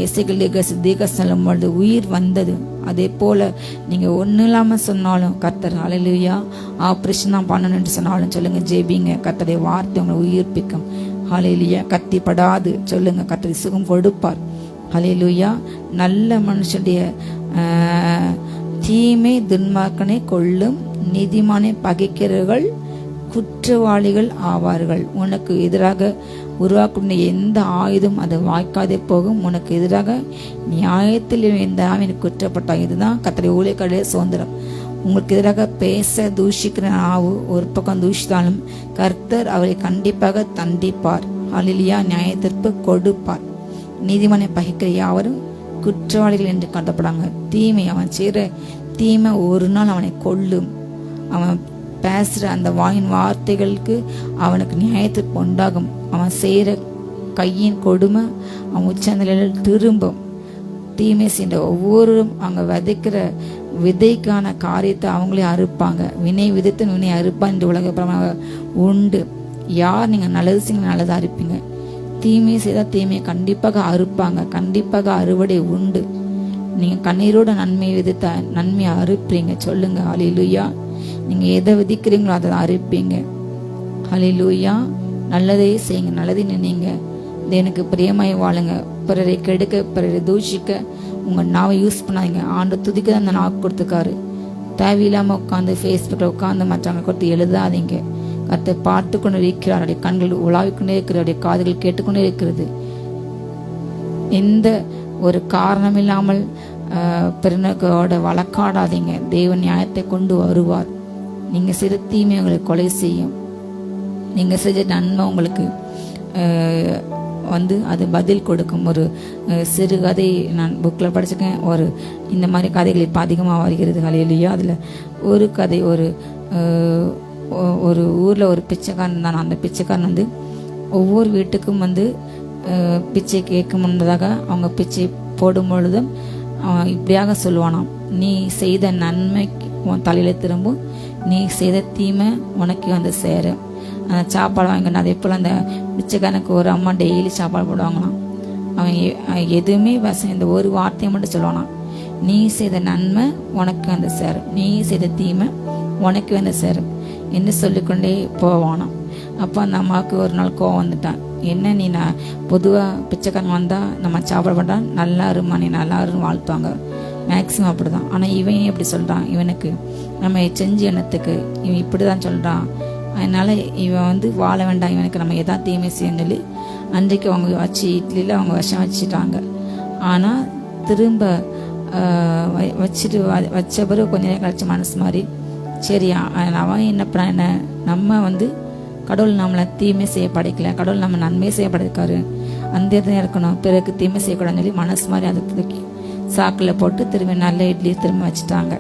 இசைகள் தீக சொல்லும் பொழுது உயிர் வந்தது. அதே போல நீங்க ஒன்றும் இல்லாம சொன்னாலும் கர்த்தர் ஹல்லேலூயா ஆப்ரேஷன் தான் பண்ணணும்னு சொன்னாலும் சொல்லுங்க, ஜெபிங்க. கர்த்தருடைய வார்த்தை உங்களை உயிர்ப்பிக்கும். ஹல்லேலூயா. கத்திப்படாது. சொல்லுங்க, கர்த்தர் சுகம் கொடுப்பார். ஹல்லேலூயா. நல்ல மனுஷனுடைய தீமை துன்மார்க்கனை கொள்ளும், நீதிமானை பகைக்கிறவர்கள் குற்றவாளிகள் ஆவார்கள். உனக்கு எதிராக உருவாக்கும் எந்த ஆயுதம் அது வாய்க்காதே போகும். உனக்கு எதிராக நியாயத்தில் எந்த ஆவின் குற்றப்பட்டால் இதுதான் கர்த்தருடைய ஊழியக்காரருடைய சுதந்திரம். உங்களுக்கு எதிராக பேச தூஷிக்கிற ஆவு ஒரு பக்கம் தூஷித்தாலும் கர்த்தர் அவரை கண்டிப்பாக தண்டிப்பார். ஹல்லேலூயா. நியாயத்திற்கு கொடுப்பார். நீதிமனை பகைக்கிற யாவரும் குற்றவாளிகள் என்று கருதப்படாங்க. தீமை அவன் செய்கிற தீமை ஒரு நாள் அவனை கொல்லும். அவன் பேசுற அந்த வாயின் வார்த்தைகளுக்கு அவனுக்கு நியாயத்திற்கு உண்டாகும். அவன் செய்யற கையின் கொடுமை அவன் உச்சநிலையில் திரும்பும். தீமை செய்த ஒவ்வொருவரும் அவங்க விதைக்கிற விதைக்கான காரியத்தை அவங்களே அறுப்பாங்க. வினை விதைத்து வினை அறுப்பான் என்று உலக பிரமாக உண்டு. யார் நீங்கள் நல்லது செய்ய நல்லதை அறுப்பீங்க, தீமை செய்தால் தீமையை கண்டிப்பாக அறுப்பாங்க. கண்டிப்பாக அறுவடை உண்டு. நீங்கள் கண்ணீரோட நன்மையை விதைத்த நன்மையை அறுப்பீங்க. சொல்லுங்க ஹல்லேலூயா. நீங்கள் எதை விதிக்கிறீங்களோ அதை அறுப்பீங்க. ஹல்லேலூயா. நல்லதே செய்யுங்க, நல்லதே நினைங்க, எனக்கு பிரியமாய் வாழுங்க. பிறரை கெடுக்க பிறரை தூஷிக்க உங்கள் நாவை யூஸ் பண்ணாதீங்க. ஆண்டு துதிக்க தான் அந்த நாக்கு கொடுத்துருக்காரு. தேவையில்லாமல் உட்காந்து ஃபேஸ்புக்கில் உட்காந்து மற்றவங்க கொடுத்து எழுதாதீங்க. கத்தை பார்த்து கொண்டு இருக்கிறார். அவருடைய கண்கள் உலாவிக்கொண்டே இருக்கிறது, அவருடைய காதுகள் கேட்டுக்கொண்டே இருக்கிறது. எந்த ஒரு காரணம் இல்லாமல் பிறனோட வழக்காடாதீங்க. தேவன் நியாயத்தை கொண்டு வருவார். நீங்கள் செய்த தீமை உங்களை கொலை செய்யும். நீங்கள் செஞ்ச நன்மை உங்களுக்கு அது பதில் கொடுக்கும். ஒரு சிறு கதை நான் புக்கில் படிச்சிருக்கேன். இந்த மாதிரி கதைகள் இப்போ அதிகமாக வருகிறது ஹல்லேலூயா. அதில் ஒரு கதை, ஒரு ஊரில் ஒரு பிச்சைக்காரன் தான். அந்த பிச்சைக்காரன் ஒவ்வொரு வீட்டுக்கும் பிச்சை கேட்க முன்னதாக அவங்க பிச்சை போடும் பொழுதும் இப்படியாக சொல்லுவானாம், நீ செய்த நன்மைக்கு உன் தலையில திரும்பும், நீ செய்த தீமை உனக்கு சேரும். அந்த சாப்பாடு வாங்கிக்கணும். அதே போல் அந்த பிச்சைக்காரனுக்கு ஒரு அம்மா டெய்லி சாப்பாடு போடுவாங்களாம். அவன் எதுவுமே இந்த ஒரு வார்த்தையை மட்டும் சொல்லுவானாம், நீ செய்த நன்மை உனக்கு சேரும், நீ செய்த தீமை உனக்கு சேரும் என்று சொல்லிக்கொண்டே போவானாம். அப்போ அந்த அம்மாவுக்கு ஒரு நாள் கோவம் வந்துட்டான். என்ன நீ பொதுவாக பிச்சைக்காரன் வந்தால் நம்ம சாப்பாடு பண்ணுறான், நல்லா இருமா நீ நல்லா இருன்னு வாழ்த்துவாங்க மேக்ஸிமம் அப்படி தான். ஆனால் இவன் எப்படி சொல்கிறான், இவனுக்கு நம்ம செஞ்சு எண்ணத்துக்கு இவன் இப்படி தான் சொல்கிறான், அதனால் இவன் வாழ வேண்டாம், இவனுக்கு நம்ம எதாவது தீமை செய்யன்னு சொல்லி அன்றைக்கு அவங்க இட்லியில் அவங்க விஷம் வச்சுட்டாங்க. ஆனால் திரும்ப வச்ச பிறகு கொஞ்ச நேரம் கழிச்சு மனசு மாதிரி சரி அவன் என்ன பண்ண, நம்ம கடவுள் நம்மளை தீமை செய்ய படைக்கல, கடவுள் நம்ம நன்மை செய்ய படைக்காரு, அந்த இடத்துல இருக்கணும், பிறகு தீமை செய்யக்கூடாதுன்னு சொல்லி மனசு மாதிரி அதை தூக்கி சாக்கில் போட்டு திரும்ப நல்ல இட்லி திரும்ப வச்சுட்டாங்க.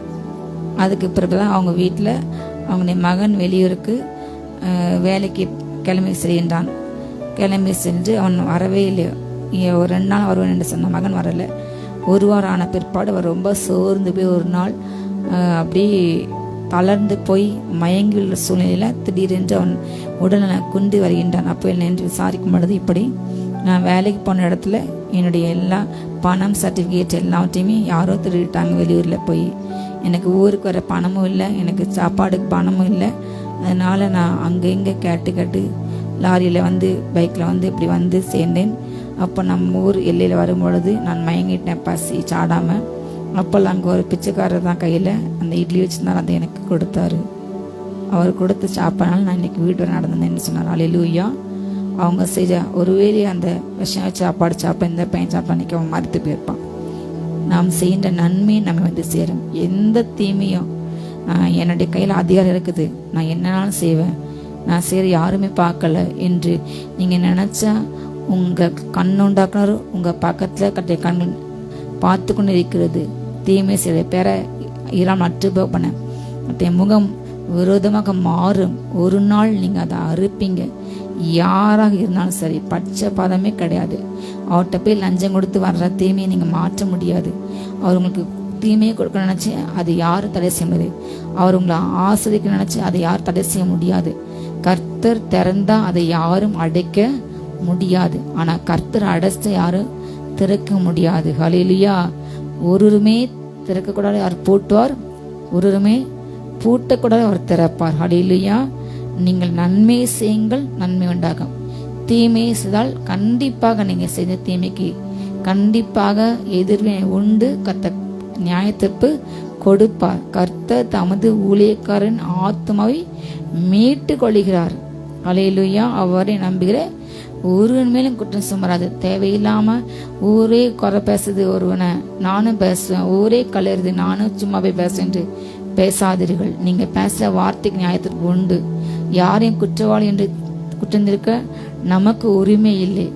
அதுக்கு பிறகுதான் அவங்க வீட்டில் அவங்களுடைய மகன் வெளியூருக்கு வேலைக்கு கிளம்பி சென்றான். கிளம்பி சென்று அவன் வரவே இல்லை. ஒரு 2 நாள் வருவேன் என்று சொன்ன மகன் வரலை. ஒரு வாரம் ஆன பிற்பாடு அவர் ரொம்ப சோர்ந்து போய் ஒரு நாள் அப்படி தளர்ந்து போய் மயங்கி உள்ள சூழ்நிலையில் திடீரென்று அவன் உடல்நல குண்டு வருகின்றான். அப்போ என்று விசாரிக்கும் பொழுது, இப்படி நான் வேலைக்கு போன இடத்துல என்னுடைய எல்லா பணம் சர்டிஃபிகேட் எல்லாத்தையுமே யாரோ திருடிட்டாங்க வெளியூரில் போய். எனக்கு ஊருக்கு வர பணமும் இல்லை, எனக்கு சாப்பாடுக்கு பணமும் இல்லை. அதனால் நான் அங்கே இங்கே கேட்டு லாரியில் பைக்கில் இப்படி சேர்ந்தேன். அப்போ நம்ம ஊர் எல்லையில் வரும்பொழுது நான் மயங்கிட்டேன் பசி சாடாமல். அப்போல்லாம் அங்கே ஒரு பிச்சைக்காரர் தான் கையில் அந்த இட்லி வச்சுருந்தார், அதை எனக்கு கொடுத்தாரு. அவர் கொடுத்து சாப்பிட்றனால நான் இன்னைக்கு வீட்டு வரை நடந்தேன்னு சொன்னார். ஹல்லேலூயா. அவங்க செஞ்ச ஒருவேளை அந்த விஷயம் வச்சு சாப்பாடு சாப்பிட இந்த பையன் சாப்பிட அன்றைக்கி அவன் மறுத்து போயிருப்பான். நாம் செய்கின்ற நன்மையை நம்ம சேரும். எந்த தீமையும் என்னுடைய கையில் அதிகாரம் இருக்குது, நான் என்னன்னாலும் செய்வேன், நான் செய்கிற யாருமே பார்க்கல என்று நீங்கள் நினச்சா உங்கள் கண் உண்டாக்குனர் உங்கள் பக்கத்தில் கட்டிய கண்கள் பார்த்து கொண்டு இருக்கிறது. தீமை செய்ய பெற இராம் நட்டு பண்ண மற்ற முகம் விரோதமாக மாறும். ஒரு நாள் நீங்கள் அதை அறுப்பீங்க. யாராக இருந்தாலும் சரி, பச்சை பாதமே கிடையாது. அவர்கிட்ட போய் லஞ்சம் கொடுத்து வர்ற தீமையை நீங்கள் மாற்ற முடியாது. அவர் உங்களுக்கு தீமையை கொடுக்க நினச்சி அதை யாரும் தடை செய்ய முடியாது. அவர் உங்களை ஆஸ்வதிக்க நினச்சி அதை யாரும் தடை செய்ய முடியாது. கர்த்தர் திறந்தா அதை யாரும் அடைக்க முடியாது. ஆனால் கர்த்தர் அடைச்ச யாரும் திறக்க முடியாது. ஹல்லேலூயா. ஒருவருமே திறக்கக்கூடாது அவர் பூட்டுவார், ஒருவருமே பூட்டக்கூடாது அவர் திறப்பார். ஹல்லேலூயா. நீங்கள் நன்மை செய்யுங்கள், நன்மை உண்டாகும். தீமையை செய்தால் கண்டிப்பாக நீங்கள் செய்த தீமைக்கு கண்டிப்பாக எதிர்வினை உண்டு. கர்த்தர் நியாயத்திற்கு கொடுப்பார். கர்த்தர் தமது ஊழியக்காரன் ஆத்மாவை மீட்டு கொள்கிறார். ஹல்லேலூயா. அவரை நம்புகிற ஒருவன் மேலும் குற்றம் சுமராது. தேவையில்லாம ஊரே குறை பேசுது ஒருவனை நானும் பேசுவேன், ஊரே கலருது நானும் சும்மா போய் பேசுஎன்று பேசாதீர்கள். நீங்க பேசுற வார்த்தைக்கு நியாயத்திற்கு உண்டு. யாரையும் குற்றவாளி என்று குற்றந்திருக்க நமக்கு உரிமை இல்லை.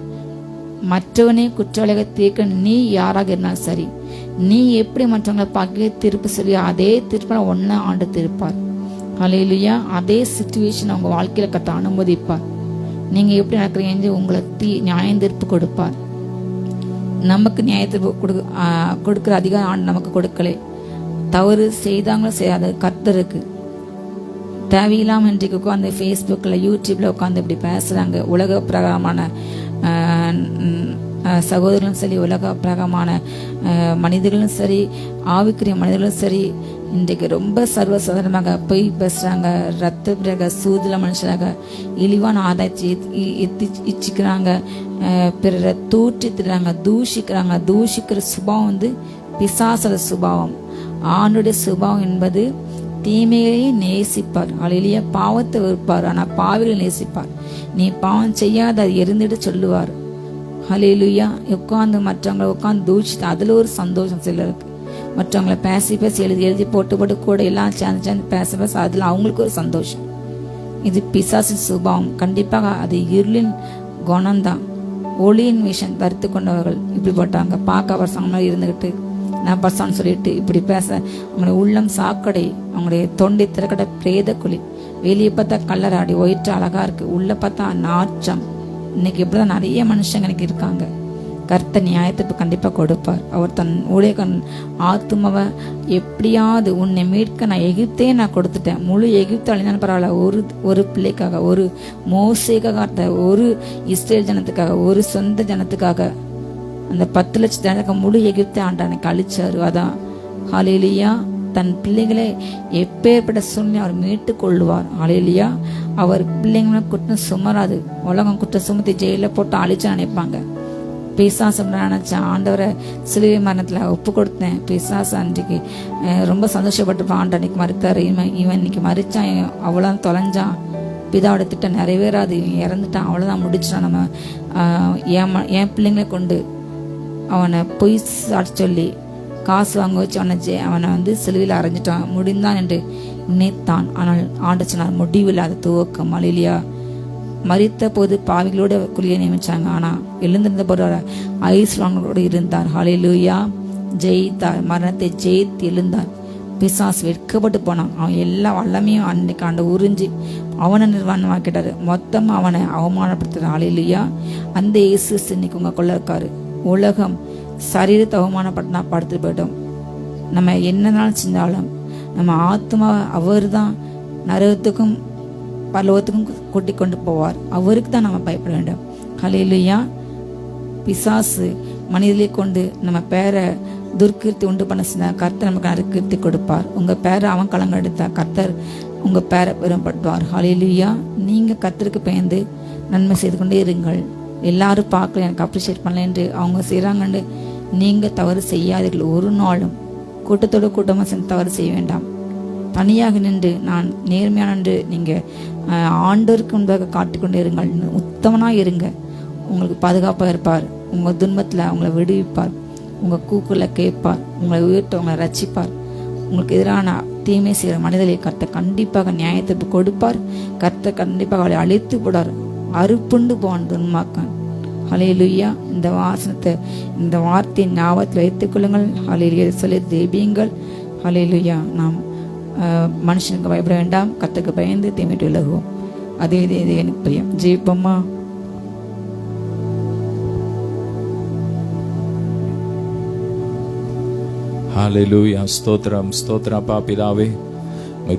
மற்றவனே குற்றவாளியாக தீர்க்க நீ யாராக இருந்தாலும் சரி, நீ எப்படி மற்றவங்களை பார்க்க தீர்ப்பு சொல்லி அதே தீர்ப்பு ஒன்னா ஆண்டு தீர்ப்பார். ஹல்லேலூயா. அதே சிச்சுவேஷன் உங்க வாழ்க்கையில கத்த அனுமதிப்பார். நீங்க எப்படி நடக்கிறீங்க உங்களை நியாயம் தீர்ப்பு கொடுப்பார். நமக்கு நியாயத்தை கொடுக்கிற அதிகாரம் ஆண்டு நமக்கு கொடுக்கலே. தவறு செய்தாங்களோ செய்யாத கர்த்தருக்கு. தேவையில்லாமல் இன்றைக்கு உட்காந்து ஃபேஸ்புக்கில் யூடியூப்ல உட்காந்து இப்படி பேசுறாங்க. உலக பிரகாரமான சகோதரர்களும் சரி, உலக பிரகாரமான மனிதர்களும் சரி, ஆவிக்குரிய மனிதர்களும் சரி, இன்றைக்கு ரொம்ப சர்வசாதாரணமாக பொய் பேசுறாங்க. ரத்த பிறக சூதுல மனுஷராக இழிவான ஆதாயத்தை இச்சிக்கிறாங்க. பிறரை தூற்றித்துறாங்க, தூஷிக்கிறாங்க. தூஷிக்கிற சுபாவம் பிசாசோட சுபாவம். ஆண்டுடைய சுபாவம் என்பது தீமையை நேசிப்பார். அலையிலேயே பாவத்தை வெறுப்பார், ஆனா பாவிகளை நேசிப்பார். நீ பாவம் செய்யாத அது எரிந்துட்டு சொல்லுவார். ஹல்லேலூயா. உட்காந்து மற்றவங்களை உட்காந்து தூஷித்து அதுல ஒரு சந்தோஷம் சிலருக்கு. மற்றவங்களை பேசி எழுதி போட்டு கூட எல்லாம் சேர்ந்து பேச அதுல அவங்களுக்கு ஒரு சந்தோஷம். இது பிசாசின் சுபாவம். கண்டிப்பாக அது இருளின் குணம்தான். ஒளியின் விஷயம் தரித்து கொண்டவர்கள் இப்படி போட்டாங்க. பார்க்க அவர் சமமாக இருந்துகிட்டு நான் பசான்னு சொல்லிட்டு இப்படி பேச அவங்களுடைய உள்ளம் சாக்கடை, அவங்களுடைய தொண்டை திறக்கடை பிரேத குழி. வெளியே பார்த்தா கல்லராடி ஒயிற்று அழகா இருக்கு, உள்ள பார்த்தா நாற்றம். இன்னைக்கு இப்படிதான் நிறைய மனுஷங்க எனக்கு இருக்காங்க. கர்த்தர் நியாயத்தை கண்டிப்பா கொடுப்பார். அவர் தன் ஊழியக்காரன் ஆத்துமாவை எப்படியாவது உன்னை மீட்க நான் எகிப்தே நான் கொடுத்துட்டேன். முழு எகிப்து அழிந்தாலும் பரவாயில்ல, ஒரு பிள்ளைக்காக, ஒரு மோசேக்காக, ஒரு இஸ்ரேல் ஜனத்துக்காக, ஒரு சொந்த ஜனத்துக்காக, அந்த 10 லட்சம் ஜனத்துக்கு முழு எகிப்தை ஆண்டானுக்கு அழிச்சாரு. அதான் ஹல்லேலூயா. தன் பிள்ளைகளை எப்பேற்பட்ட சூழ்நிலை அவர் மீட்டு கொள்ளுவார். ஹல்லேலூயா. அவர் பிள்ளைங்களை குற்றம் சுமராது. உலகம் குற்றம் சுமத்தி ஜெயில போட்டு அழிச்சு நினைப்பாங்க. பிசாசு நினைச்சேன், ஆண்டவரை சிலுவை மரணத்துல ஒப்பு கொடுத்தேன். பிசாசு அன்றைக்கு ரொம்ப சந்தோஷப்பட்டு ஆண்டு அன்னைக்கு மறுத்தாரு. இவன் இன்னைக்கு மறிச்சான், அவ்வளோதான் தொலைஞ்சான், பிதாவோட திட்டம் நிறைவேறாது, இவன் இறந்துட்டான், அவ்வளோதான் முடிச்சிட்டான். நம்ம என் பிள்ளைங்களை கொண்டு அவனை பொய் சாட்சி சொல்லி காசு வாங்க வச்சு அவனை சிலுவையில் அரைஞ்சிட்டான், முடிந்தான் என்று நினைத்தான். ஆனால் ஆண்டு சொன்னார் முடிவில்லாத துவக்கம். ஹல்லேலூயா. மரித்த போது பாவிகளோட குழியை நியமிச்சாங்க, ஆனா எழுந்திருந்த போது ஐஸ்வரங்களோடு இருந்தார். ஹல்லேலூயா. ஜெயித்தார், மரணத்தை ஜெயித்து எழுந்தார். பிசாசு வெட்கப்பட்டு போனான். அவன் எல்லா வல்லமையும் அன்னைக்கு ஆண்டு உறிஞ்சி அவனை நிர்வாணமாக்கிட்டாரு. மொத்தமா அவனை அவமானப்படுத்துறான். ஹல்லேலூயா. அந்த இயேசு இன்னைக்கு உங்க கொள்ள இருக்காரு. உலகம் சரீரத்தை அவமானப்பட்டு படுத்துட்டு போயிட்டோம். நம்ம என்னனாலும் செஞ்சாலும் நம்ம ஆத்மா அவர் தான் நரகத்துக்கும் பரலோகத்துக்கும் கூட்டி கொண்டு போவார். அவருக்கு தான் நம்ம பயப்பட வேண்டும். ஹல்லேலூயா. பிசாசு மனிதனை கொண்டு நம்ம பேரை துர்கீர்த்தி உண்டு பண்ண செஞ்சா கர்த்தர் நமக்கு நற்கீர்த்தி கொடுப்பார். உங்க பேரை அவன் கலங்க எடுத்தா கர்த்தர் உங்க பேரை பெரும்படுத்துவார். ஹல்லேலூயா. நீங்க கர்த்தருக்கு பயந்து நன்மை செய்து கொண்டே இருங்கள். எல்லாரும் பார்க்கல, எனக்கு அப்ரிஷியேட் பண்ணல என்று அவங்க செய்யறாங்கன்னு நீங்க தவறு செய்யாதீர்கள். ஒரு நாளும் கூட்டத்தோட கூட்டமா சேர்ந்து தவறு செய்ய வேண்டாம். தனியாக நின்று நான் நேர்மையான என்று நீங்க ஆண்டோருக்கு முன்பாக காட்டிக்கொண்டே இருங்கள். உத்தமனா இருங்க. உங்களுக்கு பாதுகாப்பாக இருப்பார். உங்க துன்பத்துல உங்களை விடுவிப்பார். உங்க கூக்குல கேட்பார். உங்களை உயர்த்த உங்களை ரட்சிப்பார். உங்களுக்கு எதிரான தீமை செய்கிற மனிதர்களை கர்த்தர் கண்டிப்பாக நியாயத்திற்கு கொடுப்பார். கர்த்தர் கண்டிப்பாக அவளை அழித்து போடார். அறுப்புண்டு போவான் துன்மாக்கான். ஹல்லேலூயா. இந்த வார்த்தையை ஞாபகத்தில் வைத்துக் கொள்ளுங்கள். ஹல்லேலூயா சொல்லி தேபியுங்கள். ஹல்லேலூயா. நாம் மனுஷனுக்கு பயப்பட வேண்டாம், கர்த்தருக்கு பயந்து தீமைட்டு விலகுவோம். அதே எனக்கு பிரியம். ஜெயிப்போமா? ஹல்லேலூயா. ஸ்தோத்திரம் ஸ்தோத்திரம் பிதாவே,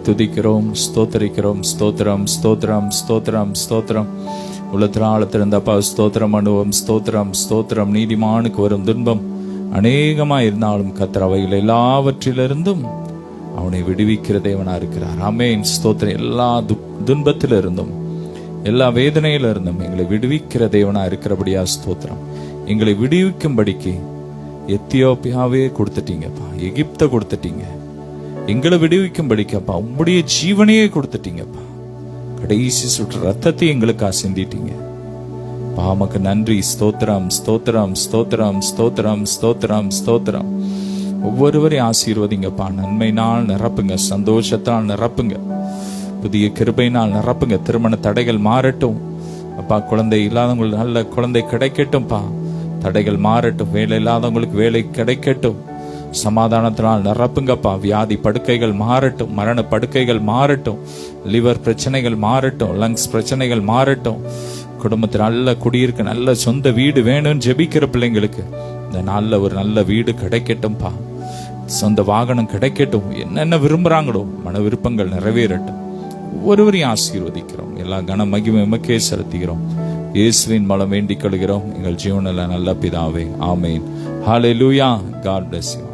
துதிக்கிறோம், ஸ்தோத்தரிக்கிறோம். ஸ்தோத்திரம் ஸ்தோத்திரம் ஸ்தோத்திரம் ஸ்தோத்திரம். உலகத்திருந்தப்பா ஸ்தோத்திரம் அனுபவம். ஸ்தோத்திரம் ஸ்தோத்திரம். நீதிமானுக்கு வரும் துன்பம் அநேகமா இருந்தாலும் கர்த்தர் அவைகள் எல்லாவற்றிலிருந்தும் அவனை விடுவிக்கிற தேவனா இருக்கிறார். ஆமென். ஸ்தோத்திரம். எல்லா துன்பத்திலிருந்தும் எல்லா வேதனையிலிருந்தும் எங்களை விடுவிக்கிற தேவனா இருக்கிறபடியா ஸ்தோத்திரம். எங்களை விடுவிக்கும்படிக்கு எத்தியோப்பியாவே கொடுத்துட்டீங்கப்பா, எகிப்தை கொடுத்துட்டீங்க. எங்களை விடுவிக்கும்படிக்கப்பா உம்முடைய ஜீவனையே கொடுத்துட்டீங்கப்பா. கடைசி சுற்று ரத்தத்தை எங்களுக்கு சிந்திட்டீங்க. பாமக்கு நன்றி. ஸ்தோத்திரம் ஸ்தோத்திரம் ஸ்தோத்திரம் ஸ்தோத்திரம் ஸ்தோத்திரம் ஸ்தோத்திரம். ஒவ்வொருவரையும் ஆசீர்வதிங்கப்பா. நன்மையினால் நிரப்புங்க, சந்தோஷத்தால் நிரப்புங்க, புதிய கிருபையினால் நிரப்புங்க. திருமண தடைகள் மாறட்டும் அப்பா. குழந்தை இல்லாதவங்களுக்கு நல்ல குழந்தை கிடைக்கட்டும்பா. தடைகள் மாறட்டும். வேலை இல்லாதவங்களுக்கு வேலை கிடைக்கட்டும். சமாதானத்தினால் நிரப்புங்கப்பா. வியாதி படுக்கைகள் மாறட்டும். மரண படுக்கைகள் மாறட்டும். லிவர் பிரச்சனைகள் மாறட்டும். லங்ஸ் பிரச்சனைகள் மாறட்டும். குடும்பத்தில் நல்ல குடியிருக்க நல்ல சொந்த வீடு வேணும்னு ஜெபிக்கிற பிள்ளைங்களுக்கு இந்த நாள்ல ஒரு நல்ல வீடு கிடைக்கட்டும்பா. சொந்த வாகனம் கிடைக்கட்டும். என்னென்ன விரும்புறாங்களோ மன விருப்பங்கள் நிறைவேறட்டும். ஒவ்வொருவரையும் ஆசீர்வதிக்கிறோம். எல்லா கன மகிமை எமக்கே செலுத்துகிறோம். இயேசுவின் மூலம் வேண்டிக் கொள்கிறோம் எங்கள் ஜீவனில் நல்ல பிதாவே. ஆமேன். ஹல்லேலூயா. God bless you.